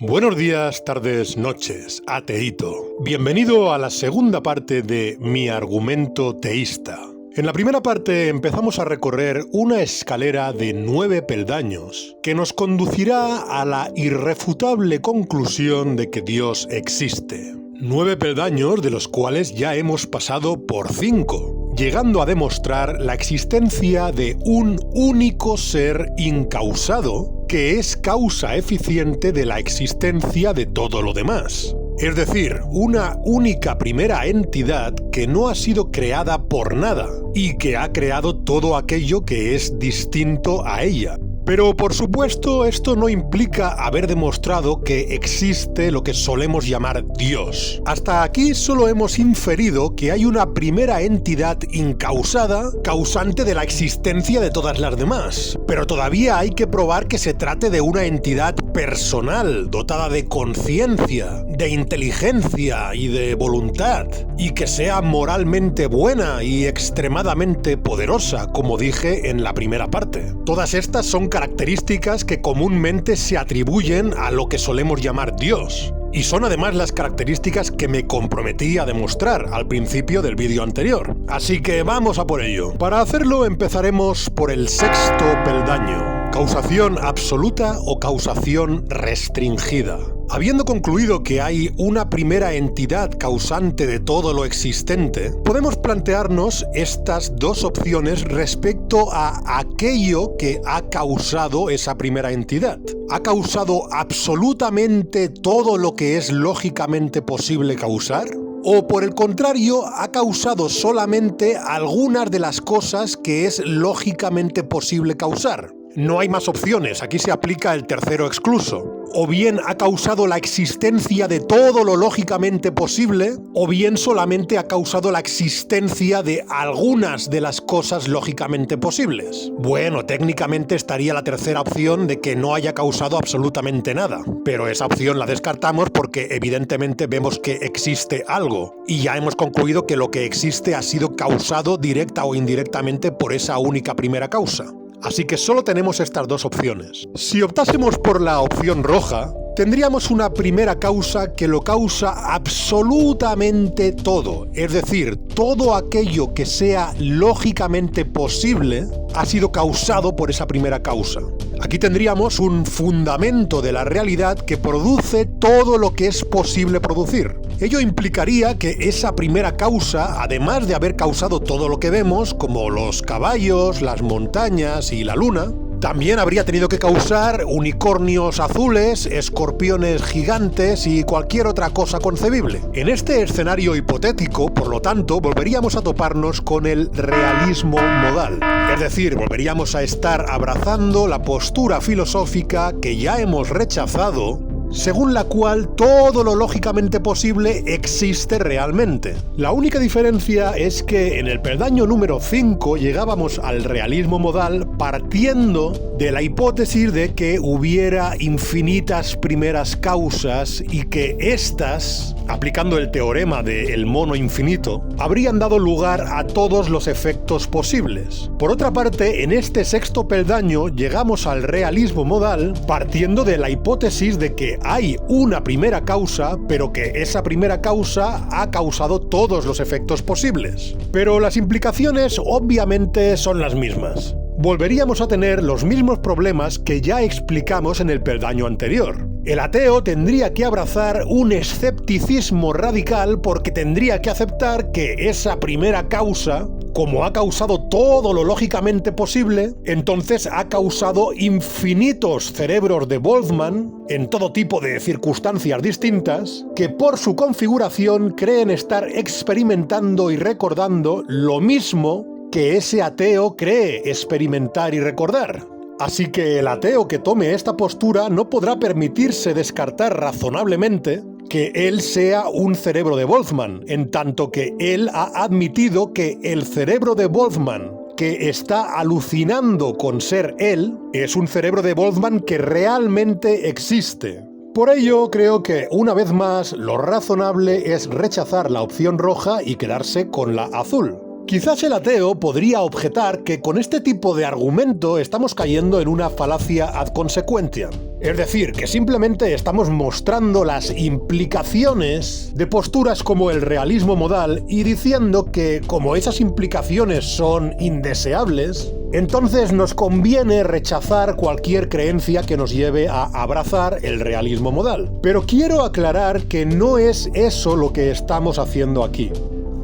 Buenos días, tardes, noches, ateíto. Bienvenido a la segunda parte de Mi argumento teísta. En la primera parte empezamos a recorrer una escalera de 9 peldaños que nos conducirá a la irrefutable conclusión de que Dios existe. 9 peldaños de los cuales ya hemos pasado por 5, llegando a demostrar la existencia de un único ser incausado que es causa eficiente de la existencia de todo lo demás. Es decir, una única primera entidad que no ha sido creada por nada y que ha creado todo aquello que es distinto a ella. Pero por supuesto esto no implica haber demostrado que existe lo que solemos llamar Dios. Hasta aquí solo hemos inferido que hay una primera entidad incausada, causante de la existencia de todas las demás. Pero todavía hay que probar que se trate de una entidad personal, dotada de conciencia, de inteligencia y de voluntad, y que sea moralmente buena y extremadamente poderosa, como dije en la primera parte. Todas estas son características que comúnmente se atribuyen a lo que solemos llamar Dios. Y son además las características que me comprometí a demostrar al principio del vídeo anterior. Así que vamos a por ello. Para hacerlo empezaremos por el sexto peldaño: causación absoluta o causación restringida. Habiendo concluido que hay una primera entidad causante de todo lo existente, podemos plantearnos estas dos opciones respecto a aquello que ha causado esa primera entidad. ¿Ha causado absolutamente todo lo que es lógicamente posible causar? ¿O por el contrario, ha causado solamente algunas de las cosas que es lógicamente posible causar? No hay más opciones, aquí se aplica el tercero excluso. O bien ha causado la existencia de todo lo lógicamente posible, o bien solamente ha causado la existencia de algunas de las cosas lógicamente posibles. Bueno, técnicamente estaría la tercera opción de que no haya causado absolutamente nada, pero esa opción la descartamos porque evidentemente vemos que existe algo, y ya hemos concluido que lo que existe ha sido causado directa o indirectamente por esa única primera causa. Así que solo tenemos estas dos opciones. Si optásemos por la opción roja, tendríamos una primera causa que lo causa absolutamente todo, es decir, todo aquello que sea lógicamente posible ha sido causado por esa primera causa. Aquí tendríamos un fundamento de la realidad que produce todo lo que es posible producir. Ello implicaría que esa primera causa, además de haber causado todo lo que vemos, como los caballos, las montañas y la luna, también habría tenido que causar unicornios azules, escorpiones gigantes y cualquier otra cosa concebible. En este escenario hipotético, por lo tanto, volveríamos a toparnos con el realismo modal. Es decir, volveríamos a estar abrazando la postura filosófica que ya hemos rechazado, según la cual todo lo lógicamente posible existe realmente. La única diferencia es que en el peldaño número 5 llegábamos al realismo modal partiendo de la hipótesis de que hubiera infinitas primeras causas y que éstas, aplicando el teorema del mono infinito, habrían dado lugar a todos los efectos posibles. Por otra parte, en este sexto peldaño llegamos al realismo modal partiendo de la hipótesis de que hay una primera causa, pero que esa primera causa ha causado todos los efectos posibles. Pero las implicaciones obviamente son las mismas. Volveríamos a tener los mismos problemas que ya explicamos en el peldaño anterior. El ateo tendría que abrazar un escepticismo radical porque tendría que aceptar que esa primera causa, como ha causado todo lo lógicamente posible, entonces ha causado infinitos cerebros de Boltzmann en todo tipo de circunstancias distintas, que por su configuración creen estar experimentando y recordando lo mismo que ese ateo cree experimentar y recordar. Así que el ateo que tome esta postura no podrá permitirse descartar razonablemente que él sea un cerebro de Boltzmann, en tanto que él ha admitido que el cerebro de Boltzmann, que está alucinando con ser él, es un cerebro de Boltzmann que realmente existe. Por ello, creo que, una vez más, lo razonable es rechazar la opción roja y quedarse con la azul. Quizás el ateo podría objetar que con este tipo de argumento estamos cayendo en una falacia ad consequentiam. Es decir, que simplemente estamos mostrando las implicaciones de posturas como el realismo modal y diciendo que como esas implicaciones son indeseables, entonces nos conviene rechazar cualquier creencia que nos lleve a abrazar el realismo modal. Pero quiero aclarar que no es eso lo que estamos haciendo aquí.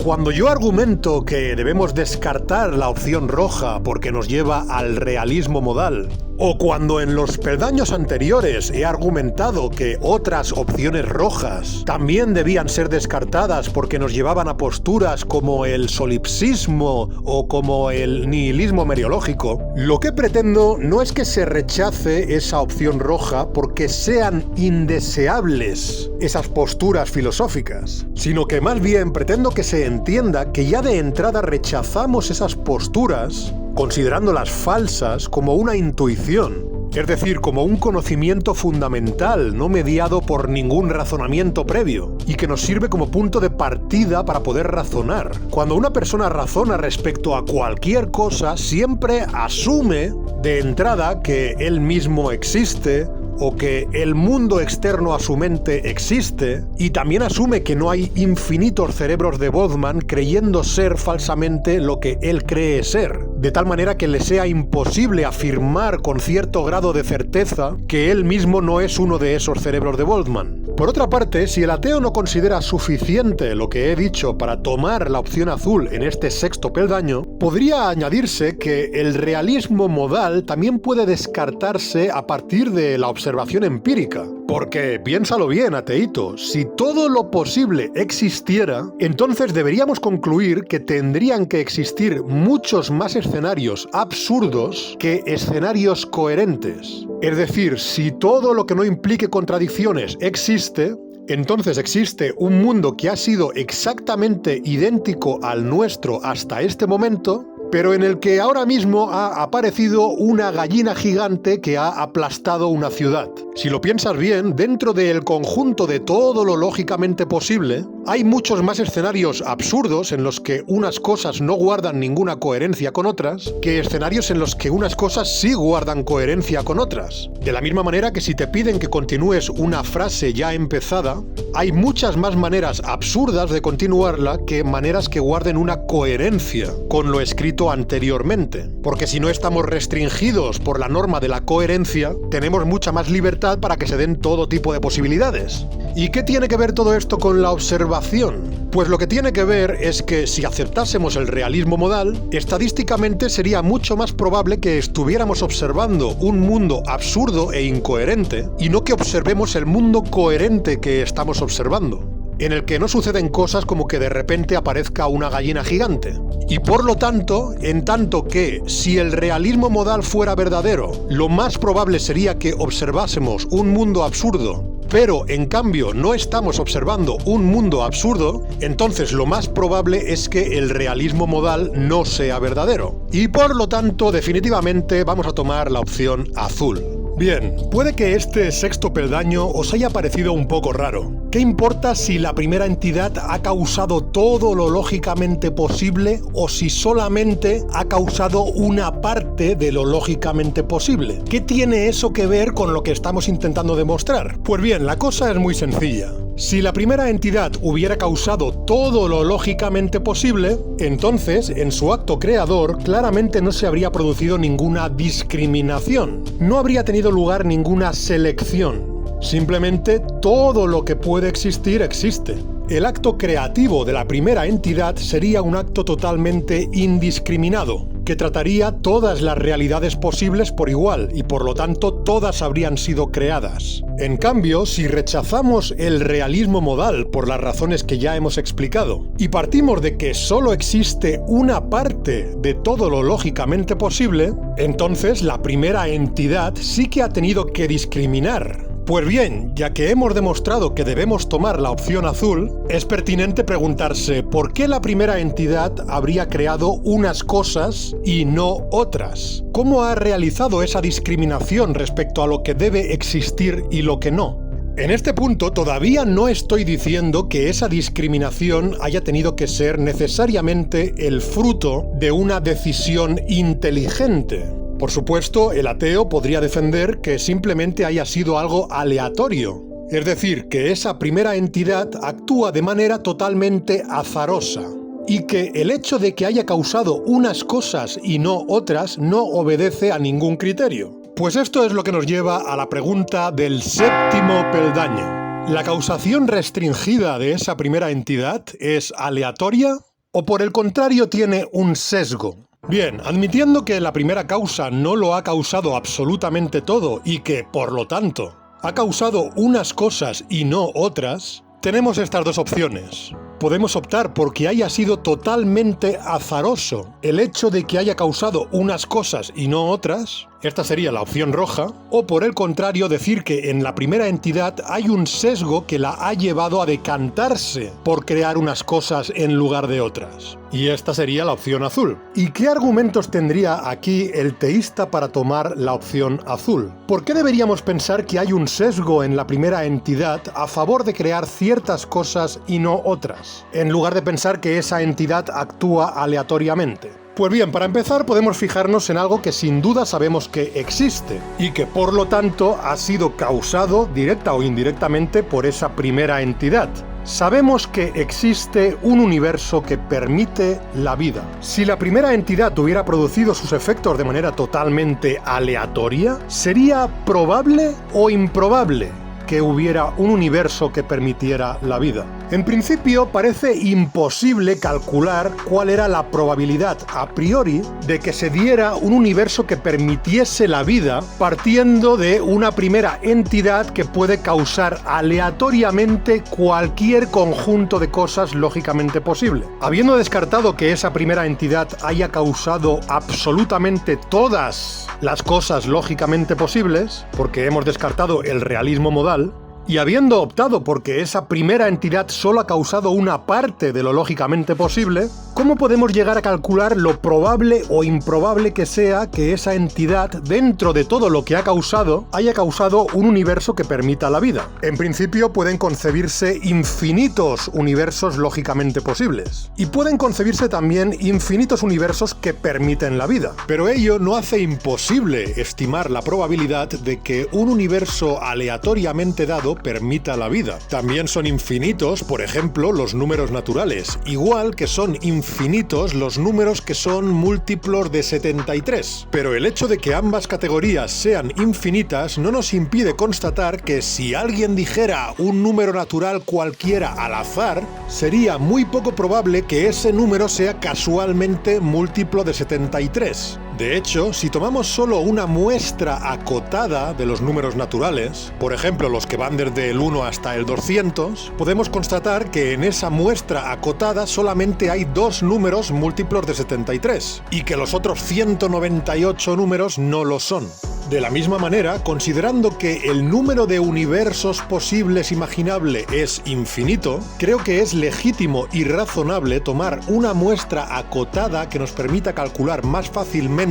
Cuando yo argumento que debemos descartar la opción roja porque nos lleva al realismo modal, o cuando en los peldaños anteriores he argumentado que otras opciones rojas también debían ser descartadas porque nos llevaban a posturas como el solipsismo o como el nihilismo meriológico, lo que pretendo no es que se rechace esa opción roja porque sean indeseables esas posturas filosóficas, sino que más bien pretendo que se entienda que ya de entrada rechazamos esas posturas considerándolas falsas como una intuición, es decir, como un conocimiento fundamental, no mediado por ningún razonamiento previo, y que nos sirve como punto de partida para poder razonar. Cuando una persona razona respecto a cualquier cosa, siempre asume de entrada que él mismo existe, o que el mundo externo a su mente existe, y también asume que no hay infinitos cerebros de Boltzmann creyendo ser falsamente lo que él cree ser, de tal manera que le sea imposible afirmar con cierto grado de certeza que él mismo no es uno de esos cerebros de Boltzmann. Por otra parte, si el ateo no considera suficiente lo que he dicho para tomar la opción azul en este sexto peldaño, podría añadirse que el realismo modal también puede descartarse a partir de la observación empírica. Porque, piénsalo bien, ateíto, si todo lo posible existiera, entonces deberíamos concluir que tendrían que existir muchos más escenarios absurdos que escenarios coherentes. Es decir, si todo lo que no implique contradicciones existe, entonces existe un mundo que ha sido exactamente idéntico al nuestro hasta este momento, pero en el que ahora mismo ha aparecido una gallina gigante que ha aplastado una ciudad. Si lo piensas bien, dentro del conjunto de todo lo lógicamente posible, hay muchos más escenarios absurdos en los que unas cosas no guardan ninguna coherencia con otras, que escenarios en los que unas cosas sí guardan coherencia con otras. De la misma manera que si te piden que continúes una frase ya empezada, hay muchas más maneras absurdas de continuarla que maneras que guarden una coherencia con lo escrito anteriormente. Porque si no estamos restringidos por la norma de la coherencia, tenemos mucha más libertad para que se den todo tipo de posibilidades. ¿Y qué tiene que ver todo esto con la observación? Pues lo que tiene que ver es que si aceptásemos el realismo modal, estadísticamente sería mucho más probable que estuviéramos observando un mundo absurdo e incoherente y no que observemos el mundo coherente que estamos observando, en el que no suceden cosas como que de repente aparezca una gallina gigante. Y por lo tanto, en tanto que si el realismo modal fuera verdadero, lo más probable sería que observásemos un mundo absurdo, pero en cambio no estamos observando un mundo absurdo, entonces lo más probable es que el realismo modal no sea verdadero. Y por lo tanto, definitivamente vamos a tomar la opción azul. Bien, puede que este sexto peldaño os haya parecido un poco raro. ¿Qué importa si la primera entidad ha causado todo lo lógicamente posible o si solamente ha causado una parte de lo lógicamente posible? ¿Qué tiene eso que ver con lo que estamos intentando demostrar? Pues bien, la cosa es muy sencilla. Si la primera entidad hubiera causado todo lo lógicamente posible, entonces, en su acto creador, claramente no se habría producido ninguna discriminación. No habría tenido lugar ninguna selección. Simplemente todo lo que puede existir existe. El acto creativo de la primera entidad sería un acto totalmente indiscriminado, que trataría todas las realidades posibles por igual y por lo tanto todas habrían sido creadas. En cambio, si rechazamos el realismo modal por las razones que ya hemos explicado y partimos de que solo existe una parte de todo lo lógicamente posible, entonces la primera entidad sí que ha tenido que discriminar. Pues bien, ya que hemos demostrado que debemos tomar la opción azul, es pertinente preguntarse por qué la primera entidad habría creado unas cosas y no otras. ¿Cómo ha realizado esa discriminación respecto a lo que debe existir y lo que no? En este punto todavía no estoy diciendo que esa discriminación haya tenido que ser necesariamente el fruto de una decisión inteligente. Por supuesto, el ateo podría defender que simplemente haya sido algo aleatorio, es decir, que esa primera entidad actúa de manera totalmente azarosa, y que el hecho de que haya causado unas cosas y no otras no obedece a ningún criterio. Pues esto es lo que nos lleva a la pregunta del séptimo peldaño. ¿La causación restringida de esa primera entidad es aleatoria o por el contrario tiene un sesgo? Bien, admitiendo que la primera causa no lo ha causado absolutamente todo y que, por lo tanto, ha causado unas cosas y no otras, tenemos estas dos opciones. Podemos optar por que haya sido totalmente azaroso el hecho de que haya causado unas cosas y no otras, esta sería la opción roja, o por el contrario decir que en la primera entidad hay un sesgo que la ha llevado a decantarse por crear unas cosas en lugar de otras. Y esta sería la opción azul. ¿Y qué argumentos tendría aquí el teísta para tomar la opción azul? ¿Por qué deberíamos pensar que hay un sesgo en la primera entidad a favor de crear ciertas cosas y no otras, en lugar de pensar que esa entidad actúa aleatoriamente? Pues bien, para empezar podemos fijarnos en algo que sin duda sabemos que existe y que por lo tanto ha sido causado directa o indirectamente por esa primera entidad. Sabemos que existe un universo que permite la vida. Si la primera entidad hubiera producido sus efectos de manera totalmente aleatoria, ¿sería probable o improbable que hubiera un universo que permitiera la vida? En principio, parece imposible calcular cuál era la probabilidad a priori de que se diera un universo que permitiese la vida partiendo de una primera entidad que puede causar aleatoriamente cualquier conjunto de cosas lógicamente posible. Habiendo descartado que esa primera entidad haya causado absolutamente todas las cosas lógicamente posibles, porque hemos descartado el realismo modal, y habiendo optado porque esa primera entidad solo ha causado una parte de lo lógicamente posible, ¿cómo podemos llegar a calcular lo probable o improbable que sea que esa entidad, dentro de todo lo que ha causado, haya causado un universo que permita la vida? En principio pueden concebirse infinitos universos lógicamente posibles. Y pueden concebirse también infinitos universos que permiten la vida. Pero ello no hace imposible estimar la probabilidad de que un universo aleatoriamente dado permita la vida. También son infinitos, por ejemplo, los números naturales, igual que son infinitos los números que son múltiplos de 73. Pero el hecho de que ambas categorías sean infinitas no nos impide constatar que si alguien dijera un número natural cualquiera al azar, sería muy poco probable que ese número sea casualmente múltiplo de 73. De hecho, si tomamos solo una muestra acotada de los números naturales, por ejemplo los que van desde el 1 hasta el 200, podemos constatar que en esa muestra acotada solamente hay dos números múltiplos de 73, y que los otros 198 números no lo son. De la misma manera, considerando que el número de universos posibles imaginable es infinito, creo que es legítimo y razonable tomar una muestra acotada que nos permita calcular más fácilmente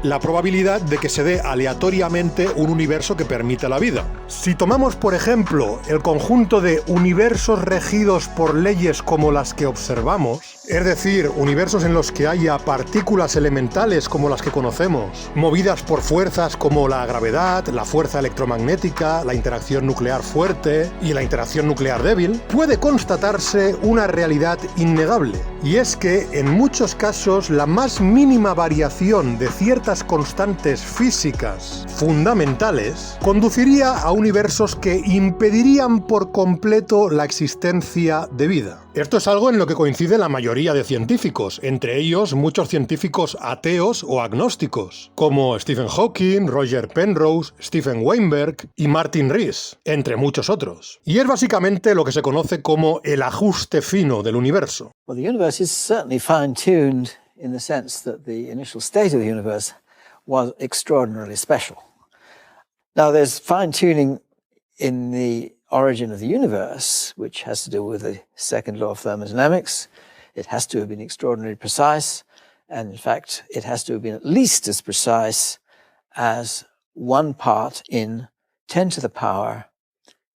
la probabilidad de que se dé aleatoriamente un universo que permita la vida. Si tomamos, por ejemplo, el conjunto de universos regidos por leyes como las que observamos, es decir, universos en los que haya partículas elementales como las que conocemos, movidas por fuerzas como la gravedad, la fuerza electromagnética, la interacción nuclear fuerte y la interacción nuclear débil, puede constatarse una realidad innegable, y es que en muchos casos la más mínima variación de ciertas constantes físicas fundamentales conduciría a universos que impedirían por completo la existencia de vida. Esto es algo en lo que coincide la mayoría de científicos, entre ellos muchos científicos ateos o agnósticos, como Stephen Hawking, Roger Penrose, Stephen Weinberg y Martin Rees, entre muchos otros. Y es básicamente lo que se conoce como el ajuste fino del universo. Well, the universe is certainly fine-tuned in the sense that the initial state of the universe was extraordinarily special. Now, there's fine-tuning in the origin of the universe, which has to do with the second law of thermodynamics. It has to have been extraordinarily precise, and in fact, it has to have been at least as precise as 1 part in 10 to the power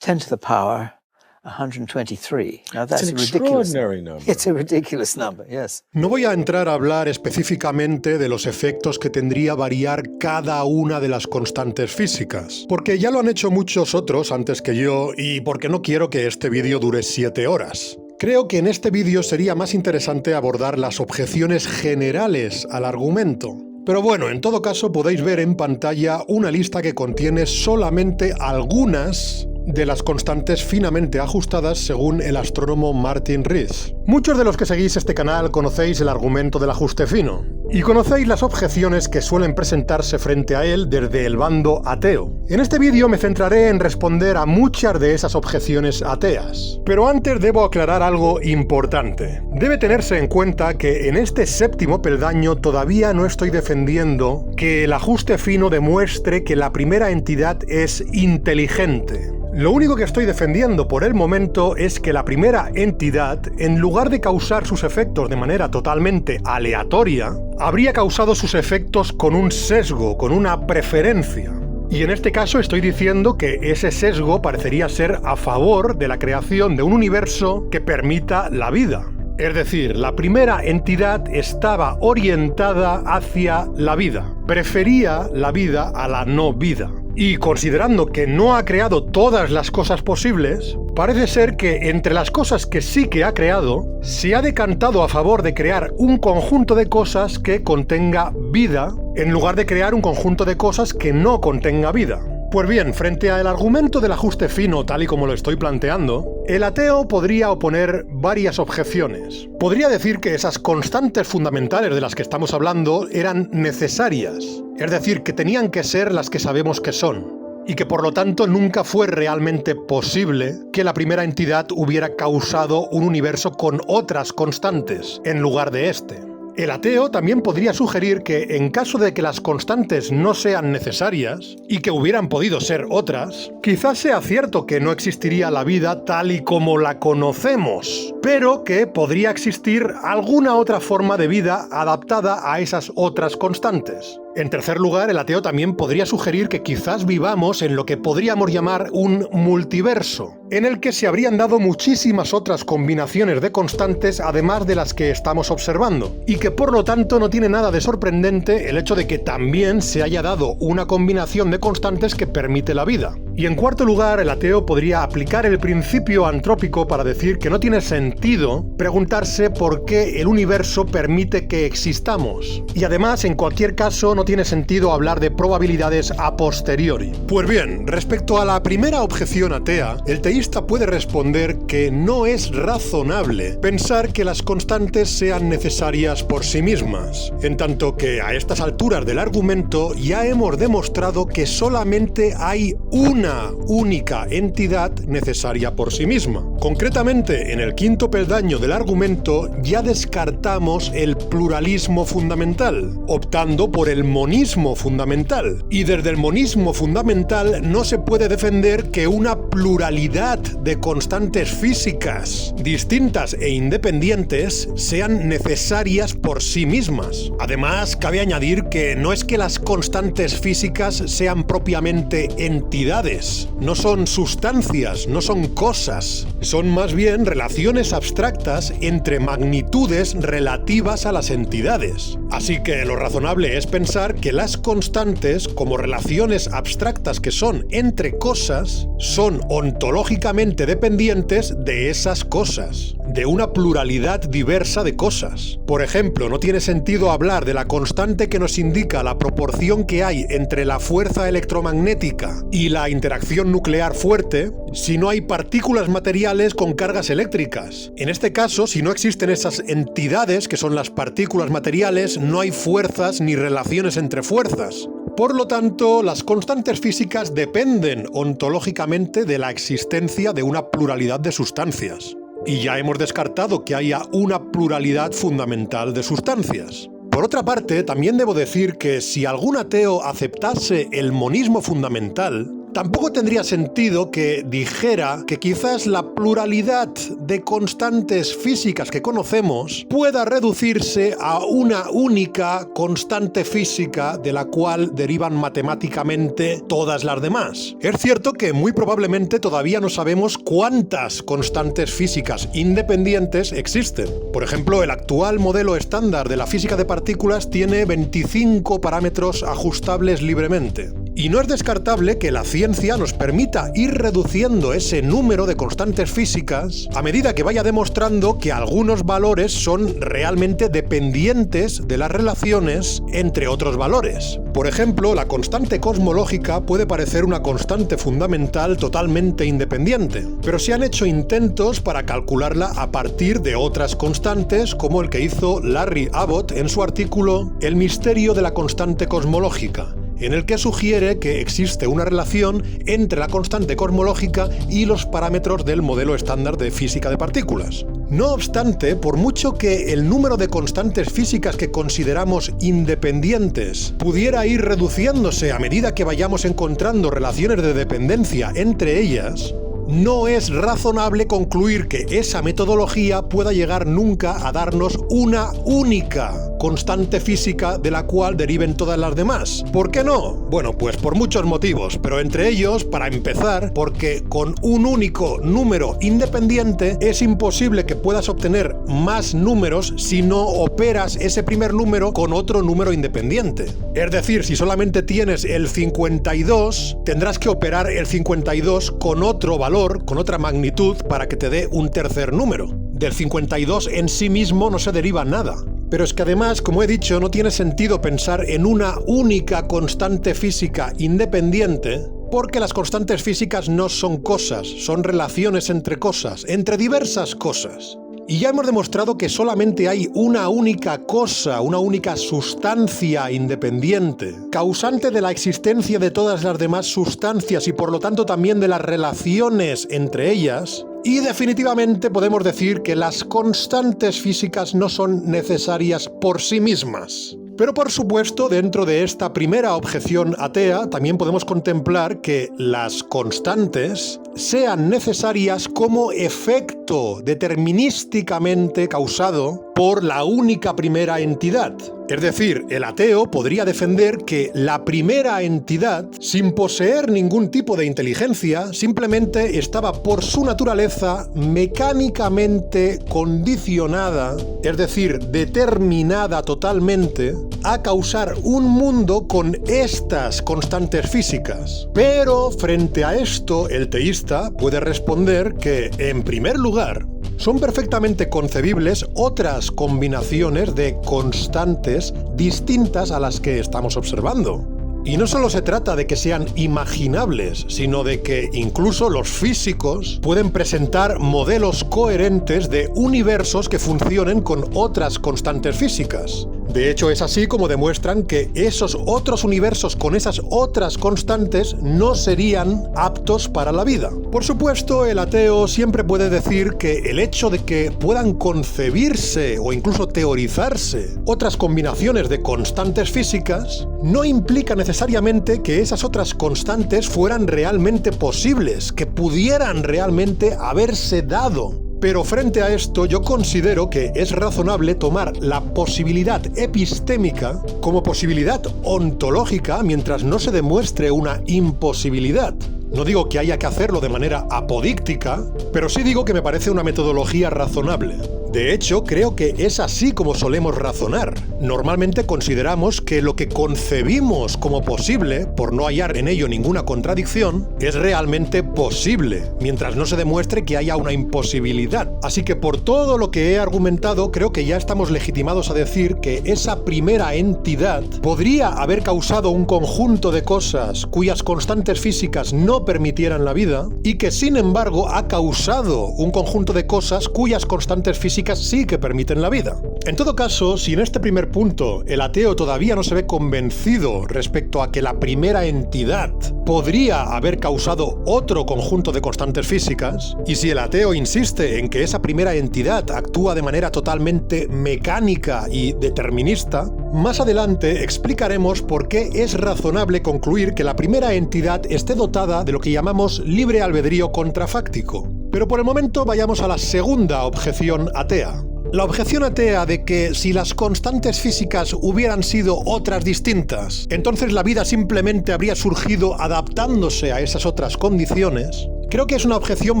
10 to the power 123. Now that's It's an a ridiculous extraordinary number. It's a ridiculous number, yes. No voy a entrar a hablar específicamente de los efectos que tendría variar cada una de las constantes físicas, porque ya lo han hecho muchos otros antes que yo y porque no quiero que este vídeo dure 7 horas. Creo que en este vídeo sería más interesante abordar las objeciones generales al argumento. Pero bueno, en todo caso podéis ver en pantalla una lista que contiene solamente algunas de las constantes finamente ajustadas según el astrónomo Martin Rees. Muchos de los que seguís este canal conocéis el argumento del ajuste fino, y conocéis las objeciones que suelen presentarse frente a él desde el bando ateo. En este vídeo me centraré en responder a muchas de esas objeciones ateas. Pero antes debo aclarar algo importante. Debe tenerse en cuenta que en este séptimo peldaño todavía no estoy defendiendo que el ajuste fino demuestre que la primera entidad es inteligente. Lo único que estoy defendiendo por el momento es que la primera entidad, en lugar de causar sus efectos de manera totalmente aleatoria, habría causado sus efectos con un sesgo, con una preferencia. Y en este caso estoy diciendo que ese sesgo parecería ser a favor de la creación de un universo que permita la vida. Es decir, la primera entidad estaba orientada hacia la vida, prefería la vida a la no vida. Y considerando que no ha creado todas las cosas posibles, parece ser que entre las cosas que sí que ha creado, se ha decantado a favor de crear un conjunto de cosas que contenga vida, en lugar de crear un conjunto de cosas que no contenga vida. Pues bien, frente al argumento del ajuste fino tal y como lo estoy planteando, el ateo podría oponer varias objeciones. Podría decir que esas constantes fundamentales de las que estamos hablando eran necesarias, es decir, que tenían que ser las que sabemos que son, y que por lo tanto nunca fue realmente posible que la primera entidad hubiera causado un universo con otras constantes en lugar de este. El ateo también podría sugerir que en caso de que las constantes no sean necesarias y que hubieran podido ser otras, quizás sea cierto que no existiría la vida tal y como la conocemos, pero que podría existir alguna otra forma de vida adaptada a esas otras constantes. En tercer lugar, el ateo también podría sugerir que quizás vivamos en lo que podríamos llamar un multiverso, en el que se habrían dado muchísimas otras combinaciones de constantes además de las que estamos observando, y que por lo tanto no tiene nada de sorprendente el hecho de que también se haya dado una combinación de constantes que permite la vida. Y en cuarto lugar, el ateo podría aplicar el principio antrópico para decir que no tiene sentido preguntarse por qué el universo permite que existamos. Y además, en cualquier caso, no tiene sentido hablar de probabilidades a posteriori. Pues bien, respecto a la primera objeción atea, el teísta puede responder que no es razonable pensar que las constantes sean necesarias por sí mismas, en tanto que a estas alturas del argumento ya hemos demostrado que solamente hay una única entidad necesaria por sí misma. Concretamente, en el quinto peldaño del argumento ya descartamos el pluralismo fundamental, optando por el monismo fundamental. Y desde el monismo fundamental no se puede defender que una pluralidad de constantes físicas distintas e independientes sean necesarias por sí mismas. Además, cabe añadir que no es que las constantes físicas sean propiamente entidades, no son sustancias, no son cosas, son más bien relaciones abstractas entre magnitudes relativas a las entidades. Así que lo razonable es pensar que las constantes, como relaciones abstractas que son entre cosas, son ontológicamente dependientes de esas cosas, de una pluralidad diversa de cosas. Por ejemplo, no tiene sentido hablar de la constante que nos indica la proporción que hay entre la fuerza electromagnética y la interacción nuclear fuerte si no hay partículas materiales con cargas eléctricas. En este caso, si no existen esas entidades que son las partículas materiales, no hay fuerzas ni relaciones entre fuerzas. Por lo tanto, las constantes físicas dependen ontológicamente de la existencia de una pluralidad de sustancias. Y ya hemos descartado que haya una pluralidad fundamental de sustancias. Por otra parte, también debo decir que si algún ateo aceptase el monismo fundamental, Tampoco tendría sentido que dijera que quizás la pluralidad de constantes físicas que conocemos pueda reducirse a una única constante física de la cual derivan matemáticamente todas las demás. Es cierto que muy probablemente todavía no sabemos cuántas constantes físicas independientes existen. Por ejemplo, el actual modelo estándar de la física de partículas tiene 25 parámetros ajustables libremente. Y no es descartable que la ciencia nos permita ir reduciendo ese número de constantes físicas a medida que vaya demostrando que algunos valores son realmente dependientes de las relaciones entre otros valores. Por ejemplo, la constante cosmológica puede parecer una constante fundamental totalmente independiente, pero se han hecho intentos para calcularla a partir de otras constantes, como el que hizo Larry Abbott en su artículo El misterio de la constante cosmológica, en el que sugiere que existe una relación entre la constante cosmológica y los parámetros del modelo estándar de física de partículas. No obstante, por mucho que el número de constantes físicas que consideramos independientes pudiera ir reduciéndose a medida que vayamos encontrando relaciones de dependencia entre ellas, no es razonable concluir que esa metodología pueda llegar nunca a darnos una única constante física de la cual deriven todas las demás. ¿Por qué no? Bueno, pues por muchos motivos, pero entre ellos, para empezar, porque con un único número independiente es imposible que puedas obtener más números si no operas ese primer número con otro número independiente. Es decir, si solamente tienes el 52, tendrás que operar el 52 con otro valor, con otra magnitud, para que te dé un tercer número. Del 52 en sí mismo no se deriva nada. Pero es que además, como he dicho, no tiene sentido pensar en una única constante física independiente, porque las constantes físicas no son cosas, son relaciones entre cosas, entre diversas cosas. Y ya hemos demostrado que solamente hay una única cosa, una única sustancia independiente, causante de la existencia de todas las demás sustancias y por lo tanto también de las relaciones entre ellas. Y definitivamente podemos decir que las constantes físicas no son necesarias por sí mismas. Pero por supuesto, dentro de esta primera objeción atea, también podemos contemplar que las constantes sean necesarias como efecto determinísticamente causado por la única primera entidad. Es decir, el ateo podría defender que la primera entidad, sin poseer ningún tipo de inteligencia, simplemente estaba por su naturaleza mecánicamente condicionada, es decir, determinada totalmente, a causar un mundo con estas constantes físicas. Pero frente a esto, el teísta puede responder que, en primer lugar, son perfectamente concebibles otras combinaciones de constantes distintas a las que estamos observando. Y no solo se trata de que sean imaginables, sino de que incluso los físicos pueden presentar modelos coherentes de universos que funcionen con otras constantes físicas. De hecho, es así como demuestran que esos otros universos con esas otras constantes no serían aptos para la vida. Por supuesto, el ateo siempre puede decir que el hecho de que puedan concebirse o incluso teorizarse otras combinaciones de constantes físicas no implica necesariamente que esas otras constantes fueran realmente posibles, que pudieran realmente haberse dado. Pero frente a esto, yo considero que es razonable tomar la posibilidad epistémica como posibilidad ontológica mientras no se demuestre una imposibilidad. No digo que haya que hacerlo de manera apodíctica, pero sí digo que me parece una metodología razonable. De hecho, creo que es así como solemos razonar. Normalmente consideramos que lo que concebimos como posible, por no hallar en ello ninguna contradicción, es realmente posible, mientras no se demuestre que haya una imposibilidad. Así que por todo lo que he argumentado, creo que ya estamos legitimados a decir que esa primera entidad podría haber causado un conjunto de cosas cuyas constantes físicas no permitieran la vida, y que sin embargo ha causado un conjunto de cosas cuyas constantes físicas sí que permiten la vida. En todo caso, si en este primer punto el ateo todavía no se ve convencido respecto a que la primera entidad podría haber causado otro conjunto de constantes físicas, y si el ateo insiste en que esa primera entidad actúa de manera totalmente mecánica y determinista, más adelante explicaremos por qué es razonable concluir que la primera entidad esté dotada de lo que llamamos libre albedrío contrafáctico. Pero por el momento vayamos a la segunda objeción atea. La objeción atea de que si las constantes físicas hubieran sido otras distintas, entonces la vida simplemente habría surgido adaptándose a esas otras condiciones, creo que es una objeción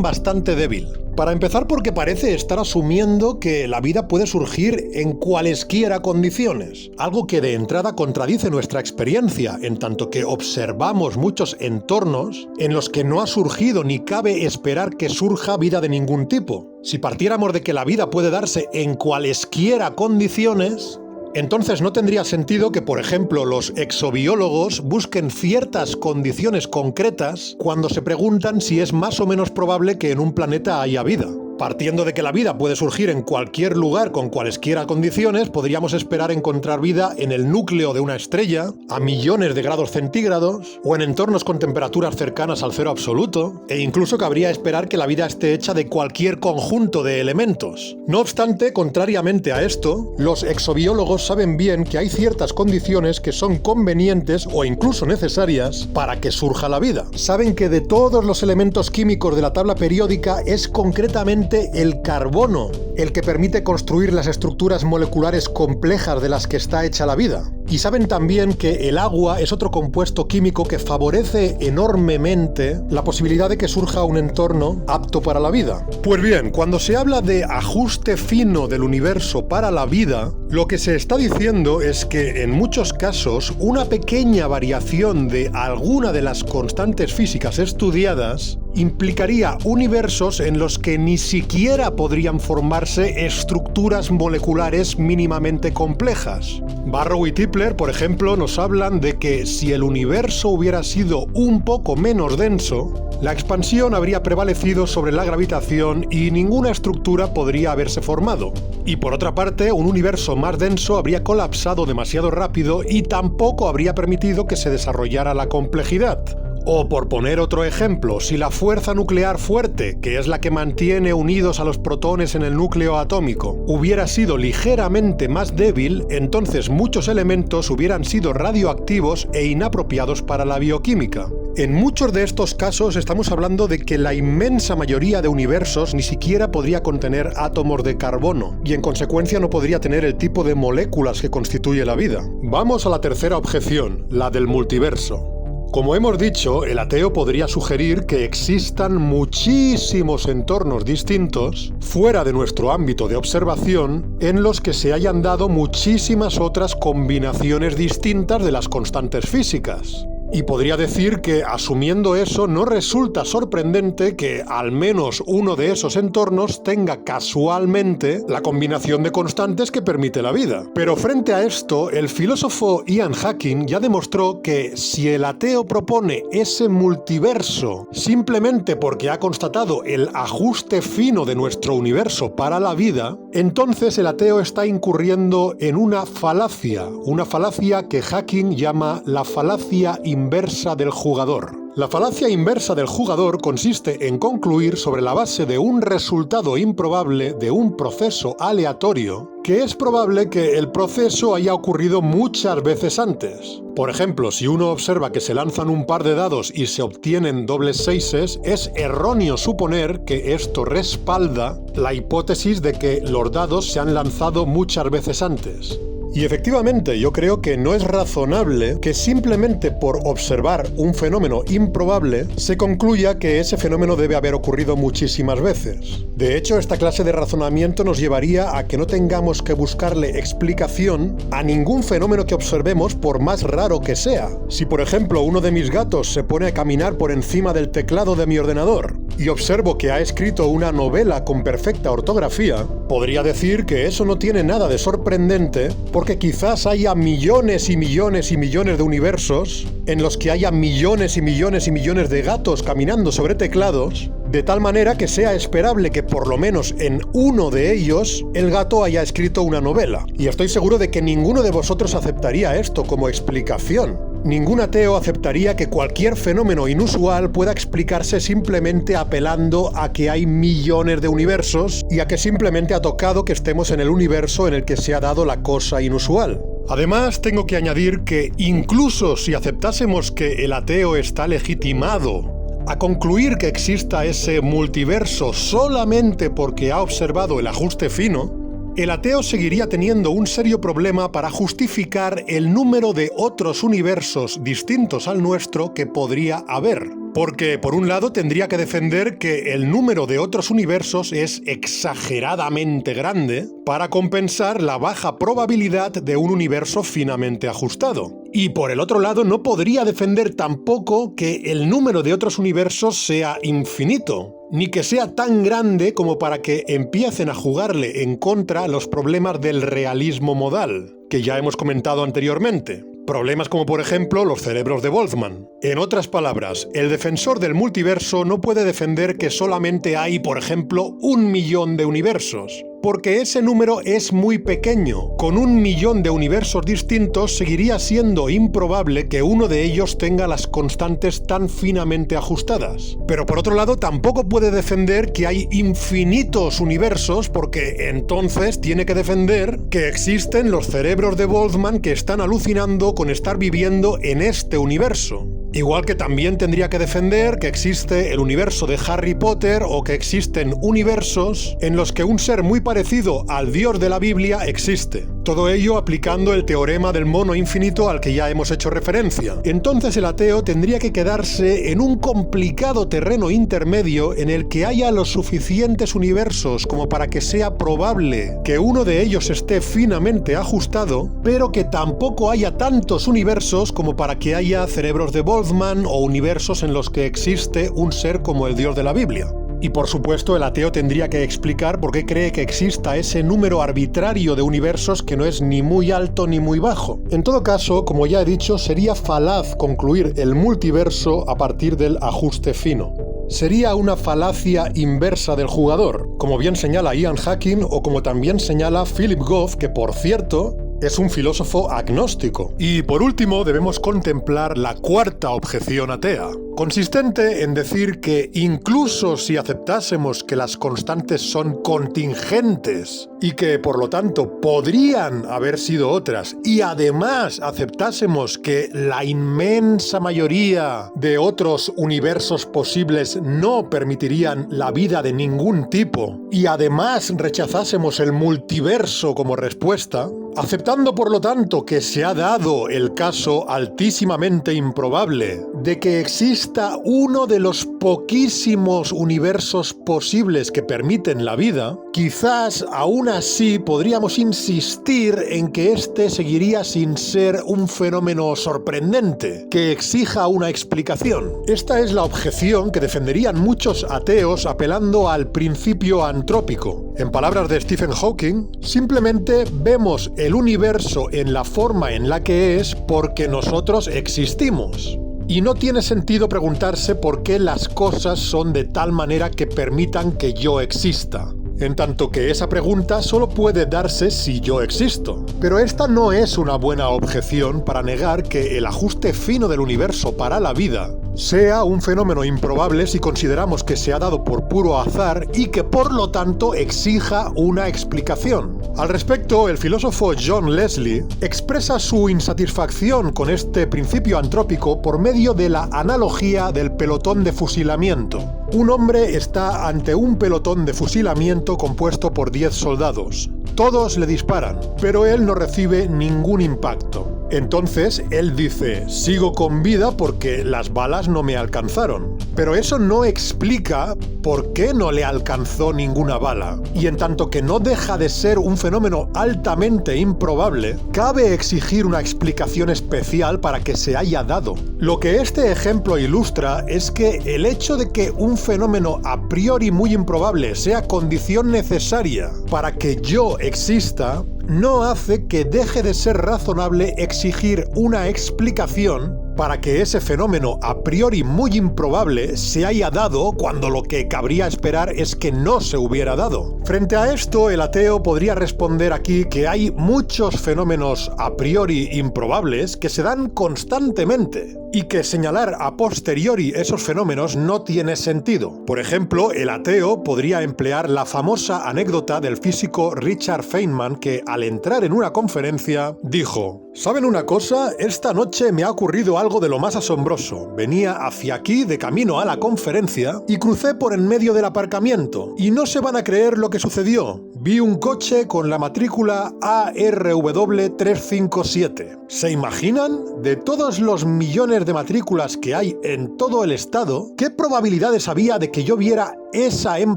bastante débil. Para empezar, porque parece estar asumiendo que la vida puede surgir en cualesquiera condiciones, algo que de entrada contradice nuestra experiencia, en tanto que observamos muchos entornos en los que no ha surgido ni cabe esperar que surja vida de ningún tipo. Si partiéramos de que la vida puede darse en cualesquiera condiciones, entonces no tendría sentido que, por ejemplo, los exobiólogos busquen ciertas condiciones concretas cuando se preguntan si es más o menos probable que en un planeta haya vida. Partiendo de que la vida puede surgir en cualquier lugar con cualesquiera condiciones, podríamos esperar encontrar vida en el núcleo de una estrella, a millones de grados centígrados, o en entornos con temperaturas cercanas al cero absoluto, e incluso cabría esperar que la vida esté hecha de cualquier conjunto de elementos. No obstante, contrariamente a esto, los exobiólogos saben bien que hay ciertas condiciones que son convenientes o incluso necesarias para que surja la vida. Saben que de todos los elementos químicos de la tabla periódica es concretamente el carbono el que permite construir las estructuras moleculares complejas de las que está hecha la vida. Y saben también que el agua es otro compuesto químico que favorece enormemente la posibilidad de que surja un entorno apto para la vida. Pues bien, cuando se habla de ajuste fino del universo para la vida, lo que se está diciendo es que en muchos casos una pequeña variación de alguna de las constantes físicas estudiadas implicaría universos en los que ni siquiera podrían formarse estructuras moleculares mínimamente complejas. Barrow y Tipler, por ejemplo, nos hablan de que si el universo hubiera sido un poco menos denso, la expansión habría prevalecido sobre la gravitación y ninguna estructura podría haberse formado. Y por otra parte, un universo más denso habría colapsado demasiado rápido y tampoco habría permitido que se desarrollara la complejidad. O por poner otro ejemplo, si la fuerza nuclear fuerte, que es la que mantiene unidos a los protones en el núcleo atómico, hubiera sido ligeramente más débil, entonces muchos elementos hubieran sido radioactivos e inapropiados para la bioquímica. En muchos de estos casos estamos hablando de que la inmensa mayoría de universos ni siquiera podría contener átomos de carbono, y en consecuencia no podría tener el tipo de moléculas que constituye la vida. Vamos a la tercera objeción, la del multiverso. Como hemos dicho, el ateo podría sugerir que existan muchísimos entornos distintos, fuera de nuestro ámbito de observación, en los que se hayan dado muchísimas otras combinaciones distintas de las constantes físicas. Y podría decir que, asumiendo eso, no resulta sorprendente que al menos uno de esos entornos tenga casualmente la combinación de constantes que permite la vida. Pero frente a esto, el filósofo Ian Hacking ya demostró que si el ateo propone ese multiverso simplemente porque ha constatado el ajuste fino de nuestro universo para la vida, entonces el ateo está incurriendo en una falacia que Hacking llama la falacia inversa del jugador. La falacia inversa del jugador consiste en concluir sobre la base de un resultado improbable de un proceso aleatorio que es probable que el proceso haya ocurrido muchas veces antes. Por ejemplo, si uno observa que se lanzan un par de dados y se obtienen dobles seises, es erróneo suponer que esto respalda la hipótesis de que los dados se han lanzado muchas veces antes. Y efectivamente, yo creo que no es razonable que simplemente por observar un fenómeno improbable se concluya que ese fenómeno debe haber ocurrido muchísimas veces. De hecho, esta clase de razonamiento nos llevaría a que no tengamos que buscarle explicación a ningún fenómeno que observemos, por más raro que sea. Si, por ejemplo, uno de mis gatos se pone a caminar por encima del teclado de mi ordenador y observo que ha escrito una novela con perfecta ortografía, podría decir que eso no tiene nada de sorprendente, porque quizás haya millones y millones y millones de universos en los que haya millones y millones y millones de gatos caminando sobre teclados, de tal manera que sea esperable que por lo menos en uno de ellos el gato haya escrito una novela. Y estoy seguro de que ninguno de vosotros aceptaría esto como explicación. Ningún ateo aceptaría que cualquier fenómeno inusual pueda explicarse simplemente apelando a que hay millones de universos y a que simplemente ha tocado que estemos en el universo en el que se ha dado la cosa inusual. Además, tengo que añadir que incluso si aceptásemos que el ateo está legitimado a concluir que exista ese multiverso solamente porque ha observado el ajuste fino, el ateo seguiría teniendo un serio problema para justificar el número de otros universos distintos al nuestro que podría haber. Porque, por un lado, tendría que defender que el número de otros universos es exageradamente grande para compensar la baja probabilidad de un universo finamente ajustado. Y por el otro lado, no podría defender tampoco que el número de otros universos sea infinito, ni que sea tan grande como para que empiecen a jugarle en contra los problemas del realismo modal, que ya hemos comentado anteriormente. Problemas como, por ejemplo, los cerebros de Boltzmann. En otras palabras, el defensor del multiverso no puede defender que solamente hay, por ejemplo, 1 millón de universos, porque ese número es muy pequeño. Con 1 millón de universos distintos seguiría siendo improbable que uno de ellos tenga las constantes tan finamente ajustadas. Pero por otro lado, tampoco puede defender que hay infinitos universos, porque entonces tiene que defender que existen los cerebros de Boltzmann que están alucinando con estar viviendo en este universo. Igual que también tendría que defender que existe el universo de Harry Potter o que existen universos en los que un ser muy parecido al Dios de la Biblia existe. Todo ello aplicando el teorema del mono infinito al que ya hemos hecho referencia. Entonces el ateo tendría que quedarse en un complicado terreno intermedio en el que haya los suficientes universos como para que sea probable que uno de ellos esté finamente ajustado, pero que tampoco haya tantos universos como para que haya cerebros de Boltzmann o universos en los que existe un ser como el Dios de la Biblia. Y por supuesto el ateo tendría que explicar por qué cree que exista ese número arbitrario de universos que no es ni muy alto ni muy bajo. En todo caso, como ya he dicho, sería falaz concluir el multiverso a partir del ajuste fino. Sería una falacia inversa del jugador, como bien señala Ian Hacking o como también señala Philip Goff, que por cierto es un filósofo agnóstico. Y por último debemos contemplar la cuarta objeción atea, consistente en decir que incluso si aceptásemos que las constantes son contingentes y que por lo tanto podrían haber sido otras, y además aceptásemos que la inmensa mayoría de otros universos posibles no permitirían la vida de ningún tipo, y además rechazásemos el multiverso como respuesta, aceptando por lo tanto que se ha dado el caso altísimamente improbable de que exista uno de los poquísimos universos posibles que permiten la vida, quizás aún así podríamos insistir en que este seguiría sin ser un fenómeno sorprendente, que exija una explicación. Esta es la objeción que defenderían muchos ateos apelando al principio antrópico. En palabras de Stephen Hawking, simplemente vemos el universo en la forma en la que es porque nosotros existimos. Y no tiene sentido preguntarse por qué las cosas son de tal manera que permitan que yo exista. En tanto que esa pregunta solo puede darse si yo existo. Pero esta no es una buena objeción para negar que el ajuste fino del universo para la vida sea un fenómeno improbable si consideramos que se ha dado por puro azar y que por lo tanto exija una explicación. Al respecto, el filósofo John Leslie expresa su insatisfacción con este principio antrópico por medio de la analogía del pelotón de fusilamiento. Un hombre está ante un pelotón de fusilamiento compuesto por 10 soldados. Todos le disparan, pero él no recibe ningún impacto. Entonces él dice, sigo con vida porque las balas no me alcanzaron. Pero eso no explica por qué no le alcanzó ninguna bala. Y en tanto que no deja de ser un fenómeno altamente improbable, cabe exigir una explicación especial para que se haya dado. Lo que este ejemplo ilustra es que el hecho de que un fenómeno a priori muy improbable sea condición necesaria para que yo exista, no hace que deje de ser razonable exigir una explicación para que ese fenómeno a priori muy improbable se haya dado cuando lo que cabría esperar es que no se hubiera dado. Frente a esto, el ateo podría responder aquí que hay muchos fenómenos a priori improbables que se dan constantemente y que señalar a posteriori esos fenómenos no tiene sentido. Por ejemplo, el ateo podría emplear la famosa anécdota del físico Richard Feynman que, al entrar en una conferencia, dijo: ¿saben una cosa? Esta noche me ha ocurrido algo de lo más asombroso. Venía hacia aquí de camino a la conferencia y crucé por en medio del aparcamiento. Y no se van a creer lo que sucedió. Vi un coche con la matrícula ARW 357. ¿Se imaginan? De todos los millones de matrículas que hay en todo el estado, ¿qué probabilidades había de que yo viera esa en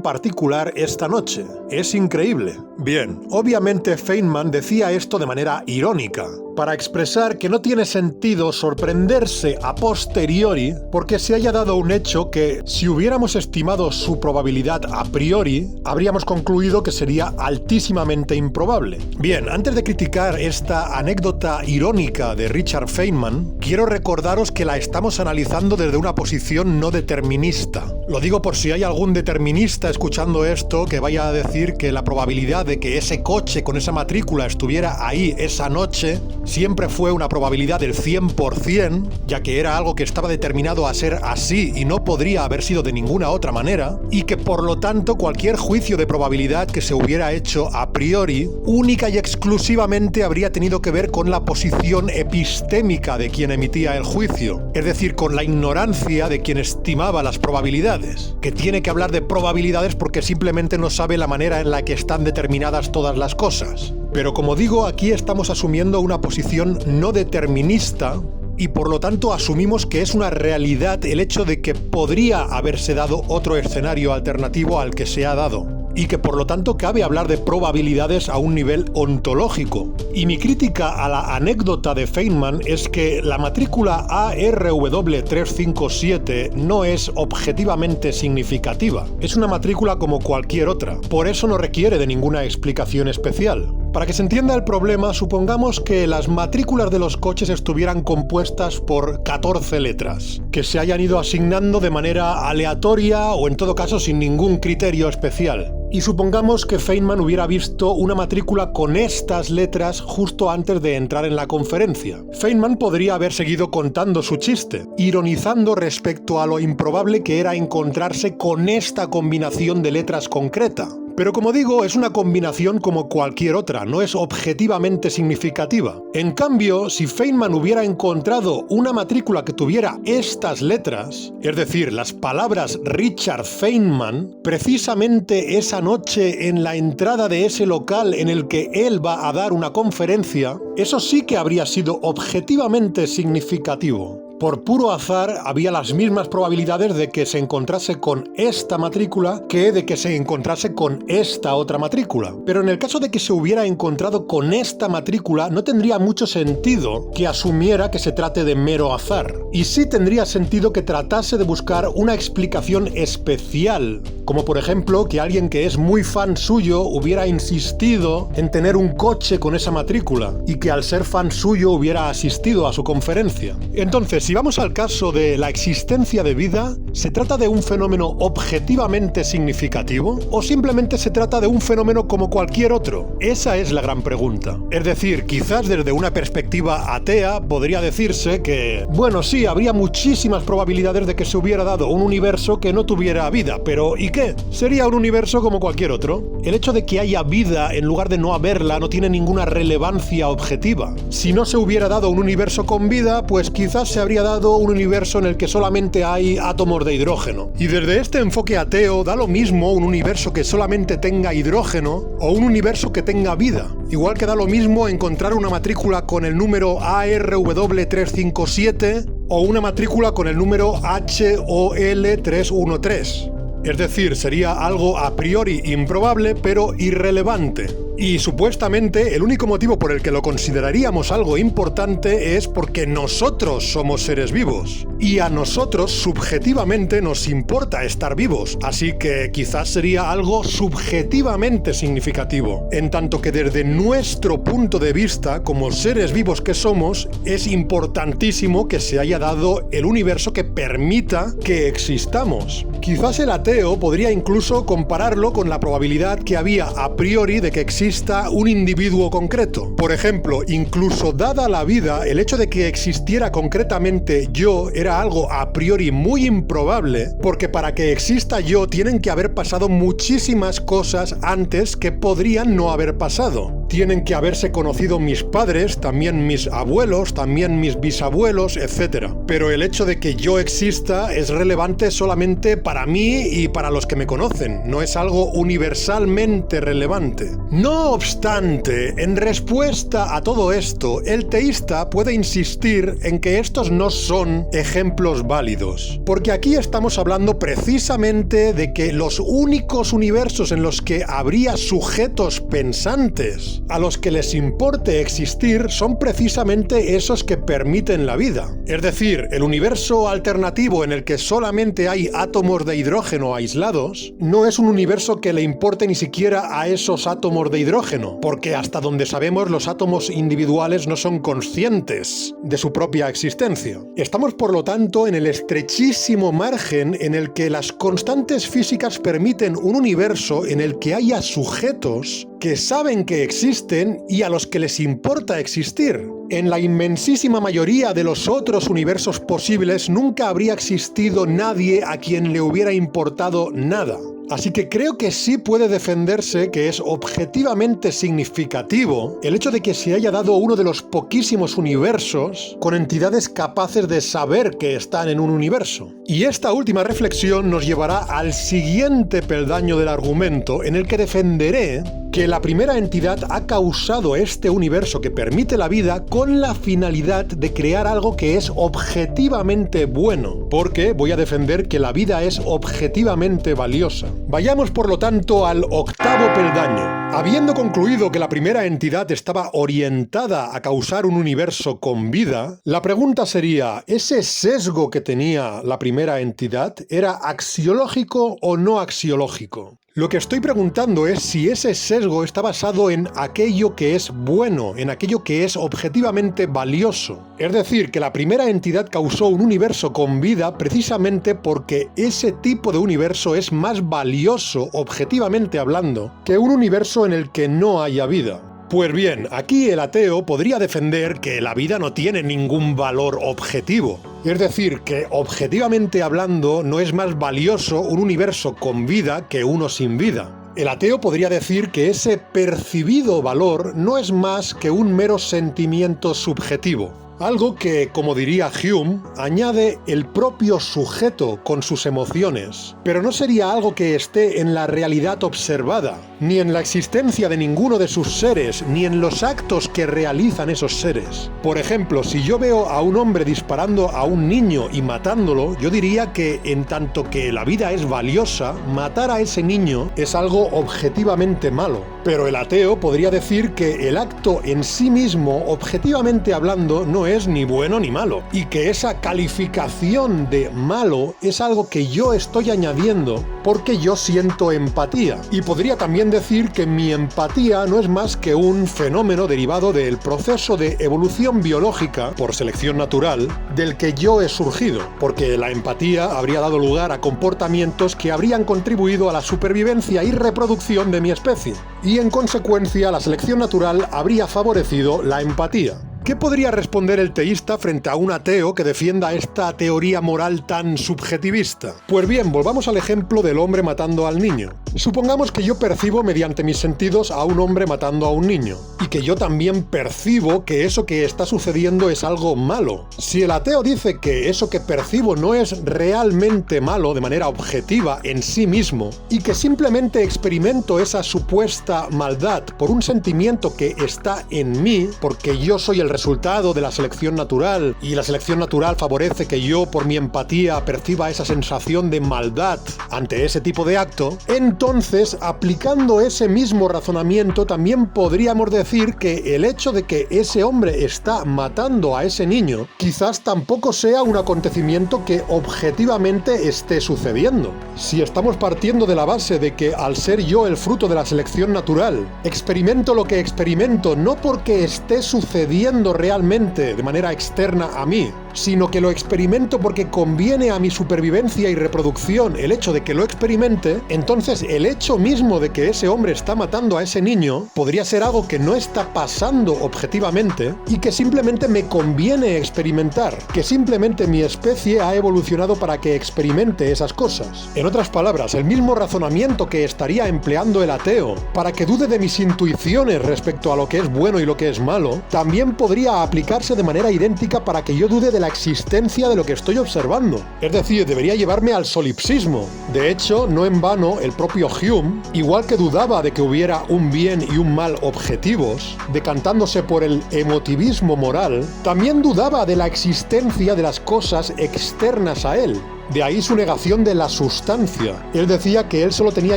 particular esta noche? Es increíble. Bien, obviamente Feynman decía esto de manera irónica, para expresar que no tiene sentido sorprenderse a posteriori porque se haya dado un hecho que, si hubiéramos estimado su probabilidad a priori, habríamos concluido que sería altísimamente improbable. Bien, antes de criticar esta anécdota irónica de Richard Feynman, quiero recordaros que la estamos analizando desde una posición no determinista. Lo digo por si hay algún determinista escuchando esto que vaya a decir que la probabilidad de que ese coche con esa matrícula estuviera ahí esa noche siempre fue una probabilidad del 100%, ya que era algo que estaba determinado a ser así y no podría haber sido de ninguna otra manera, y que por lo tanto cualquier juicio de probabilidad que se hubiera hecho a priori, única y exclusivamente habría tenido que ver con la posición epistémica de quien emitía el juicio, es decir, con la ignorancia de quien estimaba las probabilidades, que tiene que hablar de probabilidades porque simplemente no sabe la manera en la que están determinadas todas las cosas. Pero como digo, aquí estamos asumiendo una posición no determinista y por lo tanto asumimos que es una realidad el hecho de que podría haberse dado otro escenario alternativo al que se ha dado, y que por lo tanto cabe hablar de probabilidades a un nivel ontológico. Y mi crítica a la anécdota de Feynman es que la matrícula ARW 357 no es objetivamente significativa. Es una matrícula como cualquier otra, por eso no requiere de ninguna explicación especial. Para que se entienda el problema, supongamos que las matrículas de los coches estuvieran compuestas por 14 letras, que se hayan ido asignando de manera aleatoria o en todo caso sin ningún criterio especial. Y supongamos que Feynman hubiera visto una matrícula con estas letras justo antes de entrar en la conferencia. Feynman podría haber seguido contando su chiste, ironizando respecto a lo improbable que era encontrarse con esta combinación de letras concreta. Pero como digo, es una combinación como cualquier otra, no es objetivamente significativa. En cambio, si Feynman hubiera encontrado una matrícula que tuviera estas letras, es decir, las palabras Richard Feynman, precisamente esa noche en la entrada de ese local en el que él va a dar una conferencia, eso sí que habría sido objetivamente significativo. Por puro azar, había las mismas probabilidades de que se encontrase con esta matrícula que de que se encontrase con esta otra matrícula. Pero en el caso de que se hubiera encontrado con esta matrícula, no tendría mucho sentido que asumiera que se trate de mero azar. Y sí tendría sentido que tratase de buscar una explicación especial, como por ejemplo que alguien que es muy fan suyo hubiera insistido en tener un coche con esa matrícula y que al ser fan suyo hubiera asistido a su conferencia. Entonces, si vamos al caso de la existencia de vida, ¿se trata de un fenómeno objetivamente significativo o simplemente se trata de un fenómeno como cualquier otro? Esa es la gran pregunta. Es decir, quizás desde una perspectiva atea podría decirse que, bueno, sí, habría muchísimas probabilidades de que se hubiera dado un universo que no tuviera vida, pero ¿y qué? Sería un universo como cualquier otro. El hecho de que haya vida en lugar de no haberla no tiene ninguna relevancia objetiva. Si no se hubiera dado un universo con vida, pues quizás se habría dado un universo en el que solamente hay átomos de hidrógeno. Y desde este enfoque ateo da lo mismo un universo que solamente tenga hidrógeno o un universo que tenga vida. Igual que da lo mismo encontrar una matrícula con el número ARW 357 o una matrícula con el número HOL 313. Es decir, sería algo a priori improbable pero irrelevante. Y supuestamente el único motivo por el que lo consideraríamos algo importante es porque nosotros somos seres vivos. Y a nosotros subjetivamente nos importa estar vivos, así que quizás sería algo subjetivamente significativo. En tanto que desde nuestro punto de vista, como seres vivos que somos, es importantísimo que se haya dado el universo que permita que existamos. Quizás el ateo podría incluso compararlo con la probabilidad que había a priori de que exista un individuo concreto. Por ejemplo, incluso dada la vida, el hecho de que existiera concretamente yo era algo a priori muy improbable, porque para que exista yo tienen que haber pasado muchísimas cosas antes que podrían no haber pasado. Tienen que haberse conocido mis padres, también mis abuelos, también mis bisabuelos, etc. Pero el hecho de que yo exista es relevante solamente para mí y para los que me conocen, no es algo universalmente relevante. No obstante, en respuesta a todo esto, el teísta puede insistir en que estos no son ejemplos válidos, porque aquí estamos hablando precisamente de que los únicos universos en los que habría sujetos pensantes a los que les importe existir son precisamente esos que permiten la vida. Es decir, el universo alternativo en el que solamente hay átomos de hidrógeno aislados no es un universo que le importe ni siquiera a esos átomos de hidrógeno, porque hasta donde sabemos los átomos individuales no son conscientes de su propia existencia. Estamos por lo tanto en el estrechísimo margen en el que las constantes físicas permiten un universo en el que haya sujetos que saben que existen y a los que les importa existir. En la inmensísima mayoría de los otros universos posibles nunca habría existido nadie a quien le hubiera importado nada. Así que creo que sí puede defenderse que es objetivamente significativo el hecho de que se haya dado uno de los poquísimos universos con entidades capaces de saber que están en un universo. Y esta última reflexión nos llevará al siguiente peldaño del argumento, en el que defenderé que la primera entidad ha causado este universo que permite la vida con la finalidad de crear algo que es objetivamente bueno, porque voy a defender que la vida es objetivamente valiosa. Vayamos por lo tanto al octavo peldaño. Habiendo concluido que la primera entidad estaba orientada a causar un universo con vida, la pregunta sería, ¿ese sesgo que tenía la primera entidad era axiológico o no axiológico? Lo que estoy preguntando es si ese sesgo está basado en aquello que es bueno, en aquello que es objetivamente valioso. Es decir, que la primera entidad causó un universo con vida precisamente porque ese tipo de universo es más valioso, objetivamente hablando, que un universo en el que no haya vida. Pues bien, aquí el ateo podría defender que la vida no tiene ningún valor objetivo. Es decir, que objetivamente hablando no es más valioso un universo con vida que uno sin vida. El ateo podría decir que ese percibido valor no es más que un mero sentimiento subjetivo. Algo que, como diría Hume, añade el propio sujeto con sus emociones, pero no sería algo que esté en la realidad observada, ni en la existencia de ninguno de sus seres, ni en los actos que realizan esos seres. Por ejemplo, si yo veo a un hombre disparando a un niño y matándolo, yo diría que, en tanto que la vida es valiosa, matar a ese niño es algo objetivamente malo. Pero el ateo podría decir que el acto en sí mismo, objetivamente hablando, no es ni bueno ni malo, y que esa calificación de malo es algo que yo estoy añadiendo porque yo siento empatía. Y podría también decir que mi empatía no es más que un fenómeno derivado del proceso de evolución biológica, por selección natural, del que yo he surgido, porque la empatía habría dado lugar a comportamientos que habrían contribuido a la supervivencia y reproducción de mi especie, y en consecuencia la selección natural habría favorecido la empatía. ¿Qué podría responder el teísta frente a un ateo que defienda esta teoría moral tan subjetivista? Pues bien, volvamos al ejemplo del hombre matando al niño. Supongamos que yo percibo mediante mis sentidos a un hombre matando a un niño, y que yo también percibo que eso que está sucediendo es algo malo. Si el ateo dice que eso que percibo no es realmente malo de manera objetiva en sí mismo, y que simplemente experimento esa supuesta maldad por un sentimiento que está en mí, porque yo soy el resultado de la selección natural, y la selección natural favorece que yo, por mi empatía, perciba esa sensación de maldad ante ese tipo de acto, entonces, aplicando ese mismo razonamiento, también podríamos decir que el hecho de que ese hombre está matando a ese niño, quizás tampoco sea un acontecimiento que objetivamente esté sucediendo. Si estamos partiendo de la base de que al ser yo el fruto de la selección natural, experimento lo que experimento no porque esté sucediendo realmente de manera externa a mí, sino que lo experimento porque conviene a mi supervivencia y reproducción el hecho de que lo experimente, entonces el hecho mismo de que ese hombre está matando a ese niño podría ser algo que no está pasando objetivamente y que simplemente me conviene experimentar, que simplemente mi especie ha evolucionado para que experimente esas cosas. En otras palabras, el mismo razonamiento que estaría empleando el ateo para que dude de mis intuiciones respecto a lo que es bueno y lo que es malo, también podría aplicarse de manera idéntica para que yo dude de la existencia de lo que estoy observando. Es decir, debería llevarme al solipsismo. De hecho, no en vano, el propio Hume, igual que dudaba de que hubiera un bien y un mal objetivos, decantándose por el emotivismo moral, también dudaba de la existencia de las cosas externas a él. De ahí su negación de la sustancia. Él decía que él solo tenía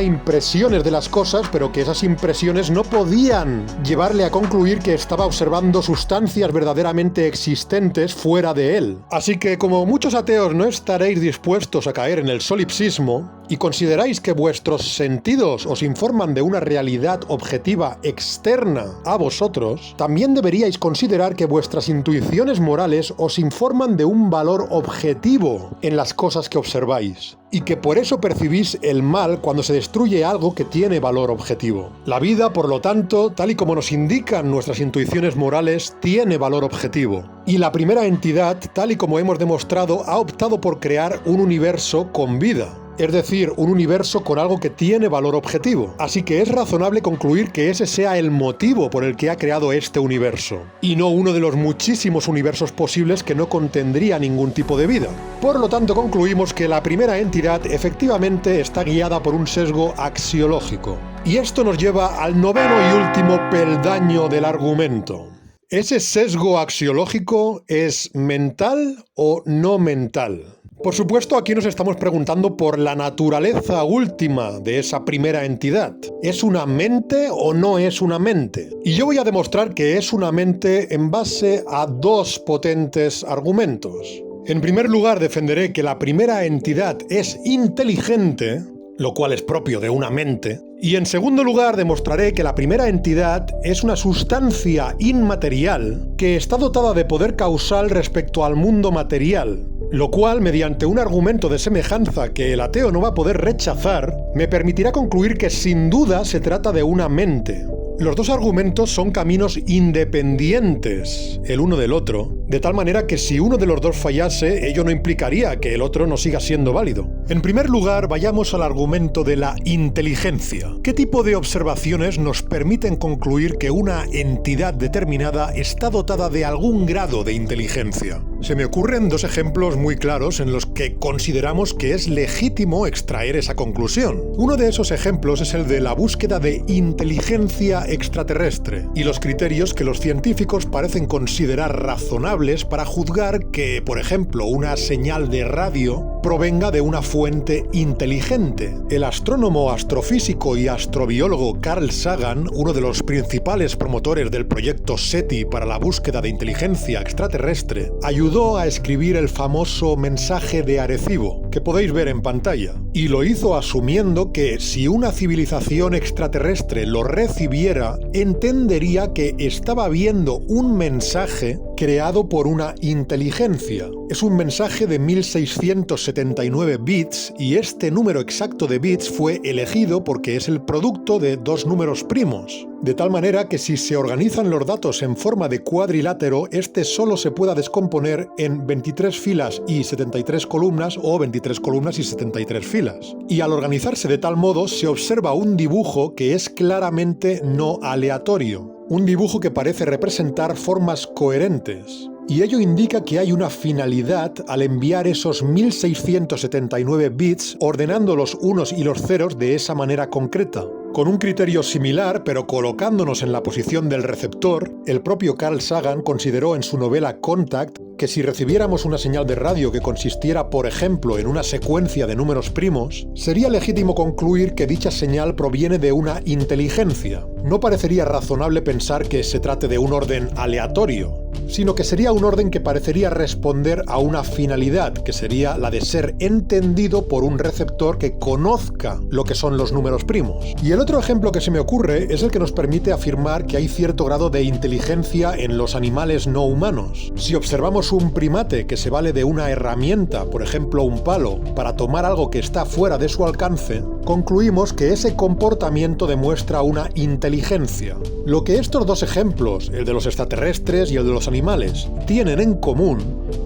impresiones de las cosas, pero que esas impresiones no podían llevarle a concluir que estaba observando sustancias verdaderamente existentes fuera de él. Así que, como muchos ateos no estaréis dispuestos a caer en el solipsismo, y consideráis que vuestros sentidos os informan de una realidad objetiva externa a vosotros, también deberíais considerar que vuestras intuiciones morales os informan de un valor objetivo en las cosas que observáis, y que por eso percibís el mal cuando se destruye algo que tiene valor objetivo. La vida, por lo tanto, tal y como nos indican nuestras intuiciones morales, tiene valor objetivo. Y la primera entidad, tal y como hemos demostrado, ha optado por crear un universo con vida. Es decir, un universo con algo que tiene valor objetivo. Así que es razonable concluir que ese sea el motivo por el que ha creado este universo, y no uno de los muchísimos universos posibles que no contendría ningún tipo de vida. Por lo tanto, concluimos que la primera entidad efectivamente está guiada por un sesgo axiológico. Y esto nos lleva al noveno y último peldaño del argumento. ¿Ese sesgo axiológico es mental o no mental? Por supuesto, aquí nos estamos preguntando por la naturaleza última de esa primera entidad. ¿Es una mente o no es una mente? Y yo voy a demostrar que es una mente en base a dos potentes argumentos. En primer lugar, defenderé que la primera entidad es inteligente, lo cual es propio de una mente. Y en segundo lugar, demostraré que la primera entidad es una sustancia inmaterial que está dotada de poder causal respecto al mundo material, lo cual, mediante un argumento de semejanza que el ateo no va a poder rechazar, me permitirá concluir que sin duda se trata de una mente. Los dos argumentos son caminos independientes el uno del otro, de tal manera que si uno de los dos fallase, ello no implicaría que el otro no siga siendo válido. En primer lugar, vayamos al argumento de la inteligencia. ¿Qué tipo de observaciones nos permiten concluir que una entidad determinada está dotada de algún grado de inteligencia? Se me ocurren dos ejemplos muy claros en los que consideramos que es legítimo extraer esa conclusión. Uno de esos ejemplos es el de la búsqueda de inteligencia extraterrestre y los criterios que los científicos parecen considerar razonables para juzgar que, por ejemplo, una señal de radio provenga de una fuente inteligente. El astrónomo, astrofísico y astrobiólogo Carl Sagan, uno de los principales promotores del proyecto SETI para la búsqueda de inteligencia extraterrestre, ayudó a escribir el famoso mensaje de Arecibo, que podéis ver en pantalla, y lo hizo asumiendo que si una civilización extraterrestre lo recibiera, entendería que estaba viendo un mensaje creado por una inteligencia. Es un mensaje de 1679 bits y este número exacto de bits fue elegido porque es el producto de dos números primos. De tal manera que si se organizan los datos en forma de cuadrilátero, este solo se pueda descomponer en 23 filas y 73 columnas o 23 columnas y 73 filas. Y al organizarse de tal modo se observa un dibujo que es claramente no aleatorio. Un dibujo que parece representar formas coherentes. Y ello indica que hay una finalidad al enviar esos 1679 bits ordenando los unos y los ceros de esa manera concreta. Con un criterio similar, pero colocándonos en la posición del receptor, el propio Carl Sagan consideró en su novela Contact que si recibiéramos una señal de radio que consistiera, por ejemplo, en una secuencia de números primos, sería legítimo concluir que dicha señal proviene de una inteligencia. No parecería razonable pensar que se trate de un orden aleatorio, sino que sería un orden que parecería responder a una finalidad, que sería la de ser entendido por un receptor que conozca lo que son los números primos. Y el otro ejemplo que se me ocurre es el que nos permite afirmar que hay cierto grado de inteligencia en los animales no humanos. Si observamos un primate que se vale de una herramienta, por ejemplo un palo, para tomar algo que está fuera de su alcance, concluimos que ese comportamiento demuestra una inteligencia. Lo que estos dos ejemplos, el de los extraterrestres y el de los animales, tienen en común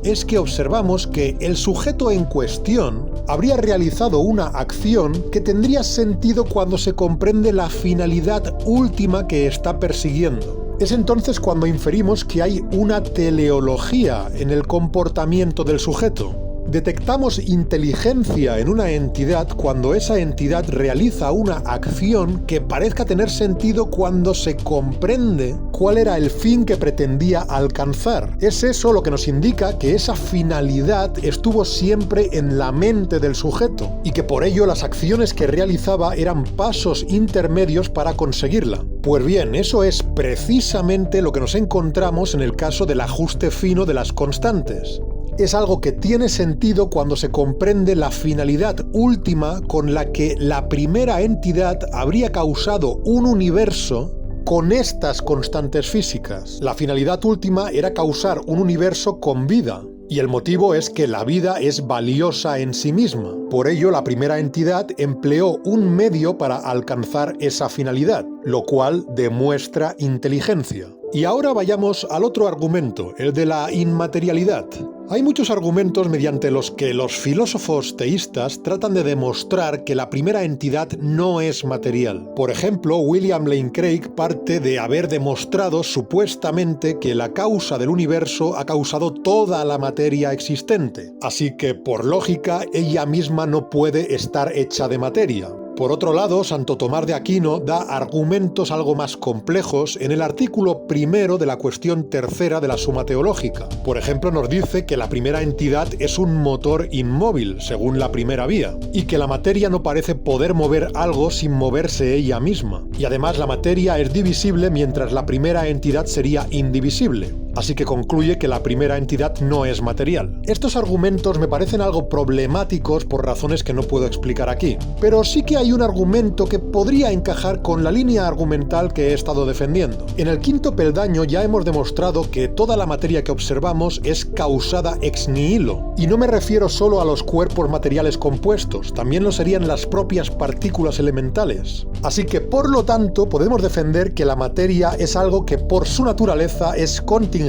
es que observamos que el sujeto en cuestión habría realizado una acción que tendría sentido cuando se comprende la finalidad última que está persiguiendo. Es entonces cuando inferimos que hay una teleología en el comportamiento del sujeto. Detectamos inteligencia en una entidad cuando esa entidad realiza una acción que parezca tener sentido cuando se comprende cuál era el fin que pretendía alcanzar. Es eso lo que nos indica que esa finalidad estuvo siempre en la mente del sujeto y que por ello las acciones que realizaba eran pasos intermedios para conseguirla. Pues bien, eso es precisamente lo que nos encontramos en el caso del ajuste fino de las constantes. Es algo que tiene sentido cuando se comprende la finalidad última con la que la primera entidad habría causado un universo con estas constantes físicas. La finalidad última era causar un universo con vida. Y el motivo es que la vida es valiosa en sí misma. Por ello, la primera entidad empleó un medio para alcanzar esa finalidad, lo cual demuestra inteligencia. Y ahora vayamos al otro argumento, el de la inmaterialidad. Hay muchos argumentos mediante los que los filósofos teístas tratan de demostrar que la primera entidad no es material. Por ejemplo, William Lane Craig parte de haber demostrado supuestamente que la causa del universo ha causado toda la materia existente. Así que, por lógica, ella misma no puede estar hecha de materia. Por otro lado, Santo Tomás de Aquino da argumentos algo más complejos en el artículo primero de la cuestión tercera de la Suma Teológica. Por ejemplo, nos dice que la primera entidad es un motor inmóvil, según la primera vía, y que la materia no parece poder mover algo sin moverse ella misma. Y además la materia es divisible mientras la primera entidad sería indivisible. Así que concluye que la primera entidad no es material. Estos argumentos me parecen algo problemáticos por razones que no puedo explicar aquí, pero sí que hay un argumento que podría encajar con la línea argumental que he estado defendiendo. En el quinto peldaño ya hemos demostrado que toda la materia que observamos es causada ex nihilo, y no me refiero solo a los cuerpos materiales compuestos, también lo serían las propias partículas elementales. Así que, por lo tanto, podemos defender que la materia es algo que por su naturaleza es contingente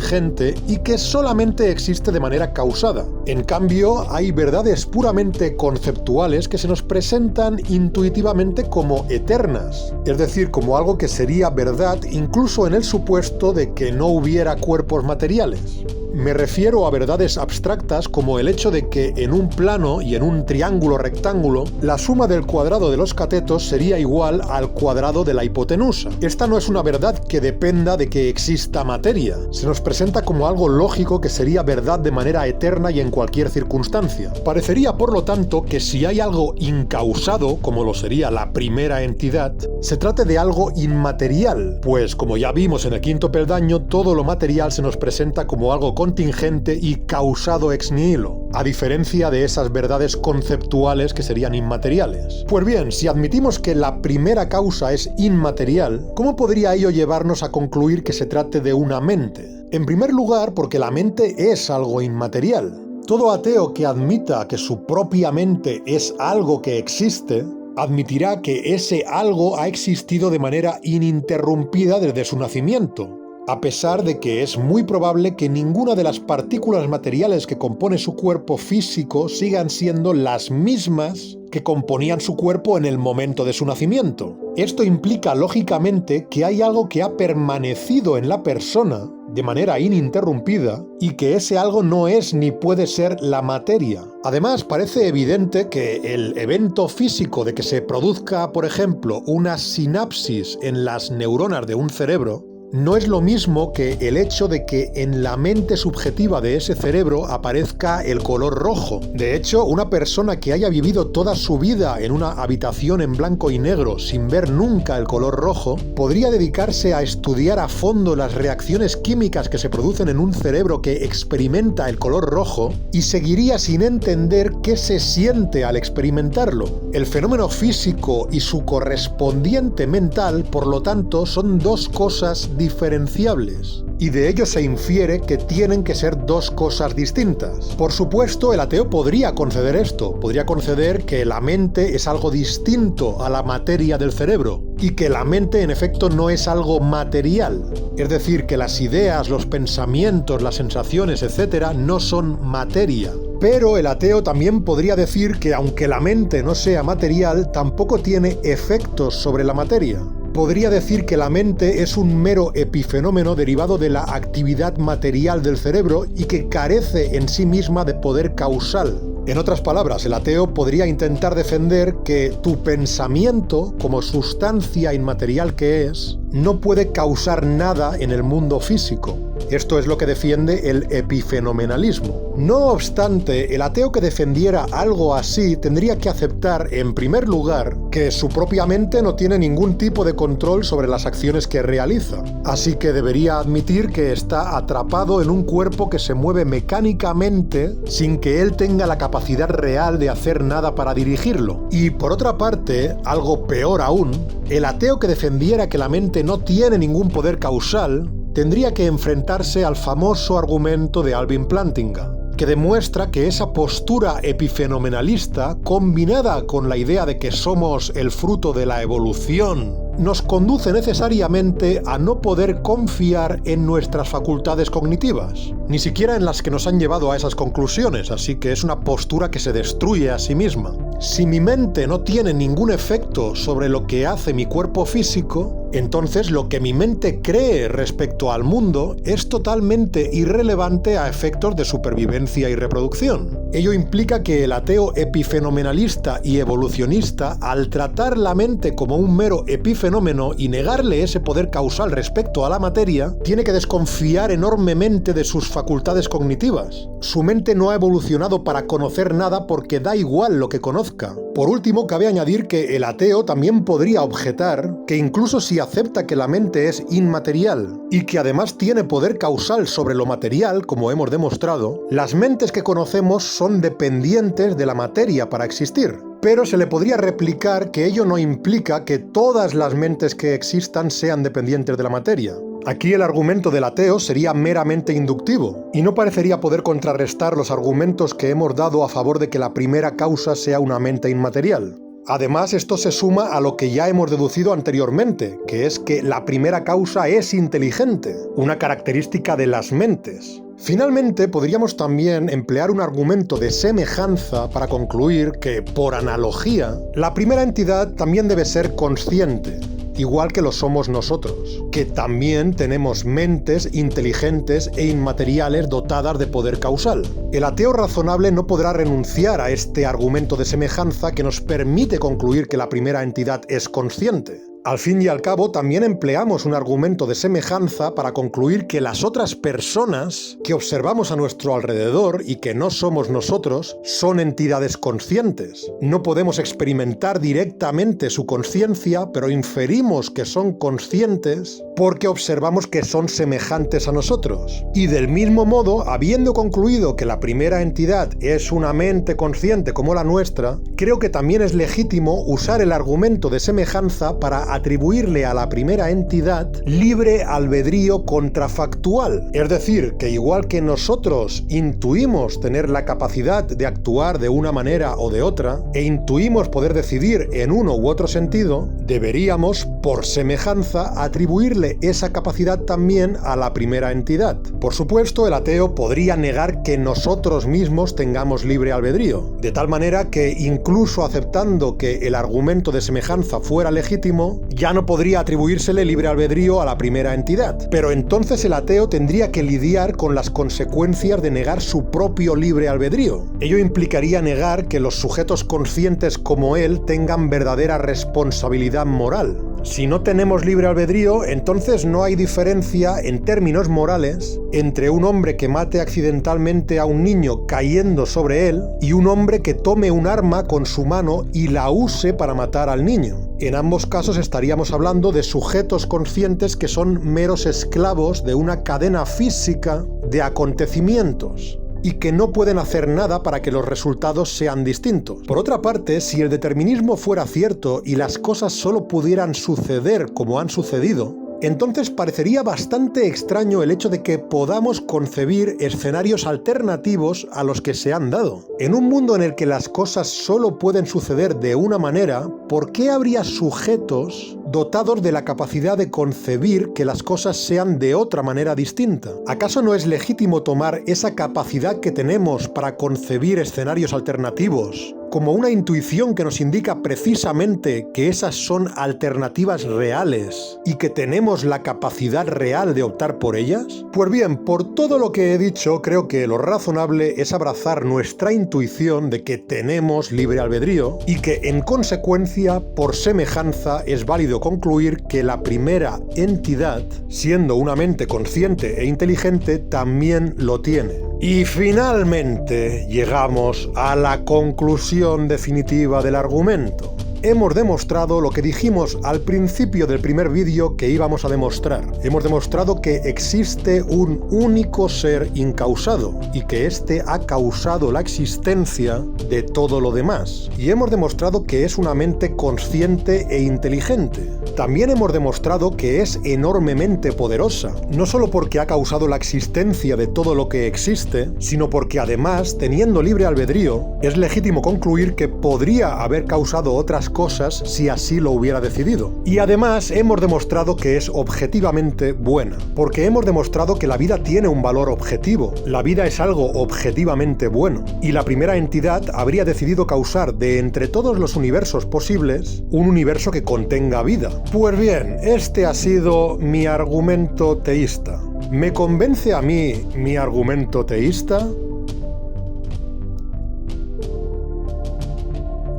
y que solamente existe de manera causada. En cambio, hay verdades puramente conceptuales que se nos presentan intuitivamente como eternas, es decir, como algo que sería verdad incluso en el supuesto de que no hubiera cuerpos materiales. Me refiero a verdades abstractas como el hecho de que en un plano y en un triángulo rectángulo la suma del cuadrado de los catetos sería igual al cuadrado de la hipotenusa. Esta no es una verdad que dependa de que exista materia. Se nos presenta como algo lógico que sería verdad de manera eterna y en cualquier circunstancia. Parecería, por lo tanto, que si hay algo incausado, como lo sería la primera entidad, se trate de algo inmaterial, pues como ya vimos en el quinto peldaño, todo lo material se nos presenta como algo contingente y causado ex nihilo, a diferencia de esas verdades conceptuales que serían inmateriales. Pues bien, si admitimos que la primera causa es inmaterial, ¿cómo podría ello llevarnos a concluir que se trate de una mente? En primer lugar, porque la mente es algo inmaterial. Todo ateo que admita que su propia mente es algo que existe, admitirá que ese algo ha existido de manera ininterrumpida desde su nacimiento, a pesar de que es muy probable que ninguna de las partículas materiales que compone su cuerpo físico sigan siendo las mismas que componían su cuerpo en el momento de su nacimiento. Esto implica lógicamente que hay algo que ha permanecido en la persona de manera ininterrumpida y que ese algo no es ni puede ser la materia. Además, parece evidente que el evento físico de que se produzca, por ejemplo, una sinapsis en las neuronas de un cerebro no es lo mismo que el hecho de que en la mente subjetiva de ese cerebro aparezca el color rojo. De hecho, una persona que haya vivido toda su vida en una habitación en blanco y negro sin ver nunca el color rojo, podría dedicarse a estudiar a fondo las reacciones químicas que se producen en un cerebro que experimenta el color rojo y seguiría sin entender qué se siente al experimentarlo. El fenómeno físico y su correspondiente mental, por lo tanto, son dos cosas diferenciables, y de ello se infiere que tienen que ser dos cosas distintas. Por supuesto, el ateo podría conceder esto, podría conceder que la mente es algo distinto a la materia del cerebro, y que la mente en efecto no es algo material, es decir, que las ideas, los pensamientos, las sensaciones, etc., no son materia. Pero el ateo también podría decir que aunque la mente no sea material, tampoco tiene efectos sobre la materia. Podría decir que la mente es un mero epifenómeno derivado de la actividad material del cerebro y que carece en sí misma de poder causal. En otras palabras, el ateo podría intentar defender que tu pensamiento, como sustancia inmaterial que es, no puede causar nada en el mundo físico. Esto es lo que defiende el epifenomenalismo. No obstante, el ateo que defendiera algo así tendría que aceptar, en primer lugar, que su propia mente no tiene ningún tipo de control sobre las acciones que realiza. Así que debería admitir que está atrapado en un cuerpo que se mueve mecánicamente sin que él tenga la capacidad real de hacer nada para dirigirlo. Y por otra parte, algo peor aún, el ateo que defendiera que la mente no tiene ningún poder causal tendría que enfrentarse al famoso argumento de Alvin Plantinga, que demuestra que esa postura epifenomenalista, combinada con la idea de que somos el fruto de la evolución, nos conduce necesariamente a no poder confiar en nuestras facultades cognitivas, ni siquiera en las que nos han llevado a esas conclusiones, así que es una postura que se destruye a sí misma. Si mi mente no tiene ningún efecto sobre lo que hace mi cuerpo físico, entonces lo que mi mente cree respecto al mundo es totalmente irrelevante a efectos de supervivencia y reproducción. Ello implica que el ateo epifenomenalista y evolucionista, al tratar la mente como un mero epifenómeno y negarle ese poder causal respecto a la materia, tiene que desconfiar enormemente de sus facultades cognitivas. Su mente no ha evolucionado para conocer nada porque da igual lo que conozca. Por último, cabe añadir que el ateo también podría objetar que incluso si acepta que la mente es inmaterial y que además tiene poder causal sobre lo material, como hemos demostrado, las mentes que conocemos son dependientes de la materia para existir. Pero se le podría replicar que ello no implica que todas las mentes que existan sean dependientes de la materia. Aquí el argumento del ateo sería meramente inductivo, y no parecería poder contrarrestar los argumentos que hemos dado a favor de que la primera causa sea una mente inmaterial. Además, esto se suma a lo que ya hemos deducido anteriormente, que es que la primera causa es inteligente, una característica de las mentes. Finalmente, podríamos también emplear un argumento de semejanza para concluir que, por analogía, la primera entidad también debe ser consciente, igual que lo somos nosotros, que también tenemos mentes inteligentes e inmateriales dotadas de poder causal. El ateo razonable no podrá renunciar a este argumento de semejanza que nos permite concluir que la primera entidad es consciente. Al fin y al cabo, también empleamos un argumento de semejanza para concluir que las otras personas que observamos a nuestro alrededor y que no somos nosotros son entidades conscientes. No podemos experimentar directamente su conciencia, pero inferimos que son conscientes porque observamos que son semejantes a nosotros. Y del mismo modo, habiendo concluido que la primera entidad es una mente consciente como la nuestra, creo que también es legítimo usar el argumento de semejanza para atribuirle a la primera entidad libre albedrío contrafactual. Es decir, que igual que nosotros intuimos tener la capacidad de actuar de una manera o de otra, e intuimos poder decidir en uno u otro sentido, deberíamos, por semejanza, atribuirle esa capacidad también a la primera entidad. Por supuesto, el ateo podría negar que nosotros mismos tengamos libre albedrío, de tal manera que incluso aceptando que el argumento de semejanza fuera legítimo, ya no podría atribuírsele libre albedrío a la primera entidad, pero entonces el ateo tendría que lidiar con las consecuencias de negar su propio libre albedrío. Ello implicaría negar que los sujetos conscientes como él tengan verdadera responsabilidad moral. Si no tenemos libre albedrío, entonces no hay diferencia en términos morales entre un hombre que mate accidentalmente a un niño cayendo sobre él y un hombre que tome un arma con su mano y la use para matar al niño. En ambos casos estaríamos hablando de sujetos conscientes que son meros esclavos de una cadena física de acontecimientos y que no pueden hacer nada para que los resultados sean distintos. Por otra parte, si el determinismo fuera cierto y las cosas solo pudieran suceder como han sucedido, entonces parecería bastante extraño el hecho de que podamos concebir escenarios alternativos a los que se han dado. En un mundo en el que las cosas solo pueden suceder de una manera, ¿por qué habría sujetos dotados de la capacidad de concebir que las cosas sean de otra manera distinta? ¿Acaso no es legítimo tomar esa capacidad que tenemos para concebir escenarios alternativos como una intuición que nos indica precisamente que esas son alternativas reales y que tenemos la capacidad real de optar por ellas? Pues bien, por todo lo que he dicho, creo que lo razonable es abrazar nuestra intuición de que tenemos libre albedrío y que, en consecuencia, por semejanza, es válido concluir que la primera entidad, siendo una mente consciente e inteligente, también lo tiene. Y finalmente llegamos a la conclusión definitiva del argumento. Hemos demostrado lo que dijimos al principio del primer vídeo que íbamos a demostrar. Hemos demostrado que existe un único ser incausado y que éste ha causado la existencia de todo lo demás. Y hemos demostrado que es una mente consciente e inteligente. También hemos demostrado que es enormemente poderosa, no solo porque ha causado la existencia de todo lo que existe, sino porque además, teniendo libre albedrío, es legítimo concluir que podría haber causado otras cosas si así lo hubiera decidido. Y además hemos demostrado que es objetivamente buena, porque hemos demostrado que la vida tiene un valor objetivo, la vida es algo objetivamente bueno, y la primera entidad habría decidido causar de entre todos los universos posibles un universo que contenga vida. Pues bien, este ha sido mi argumento teísta. ¿Me convence a mí mi argumento teísta?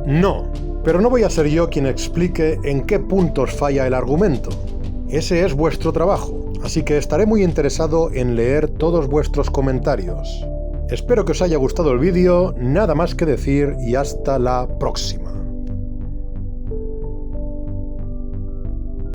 No. Pero no voy a ser yo quien explique en qué puntos falla el argumento. Ese es vuestro trabajo, así que estaré muy interesado en leer todos vuestros comentarios. Espero que os haya gustado el vídeo, nada más que decir y hasta la próxima.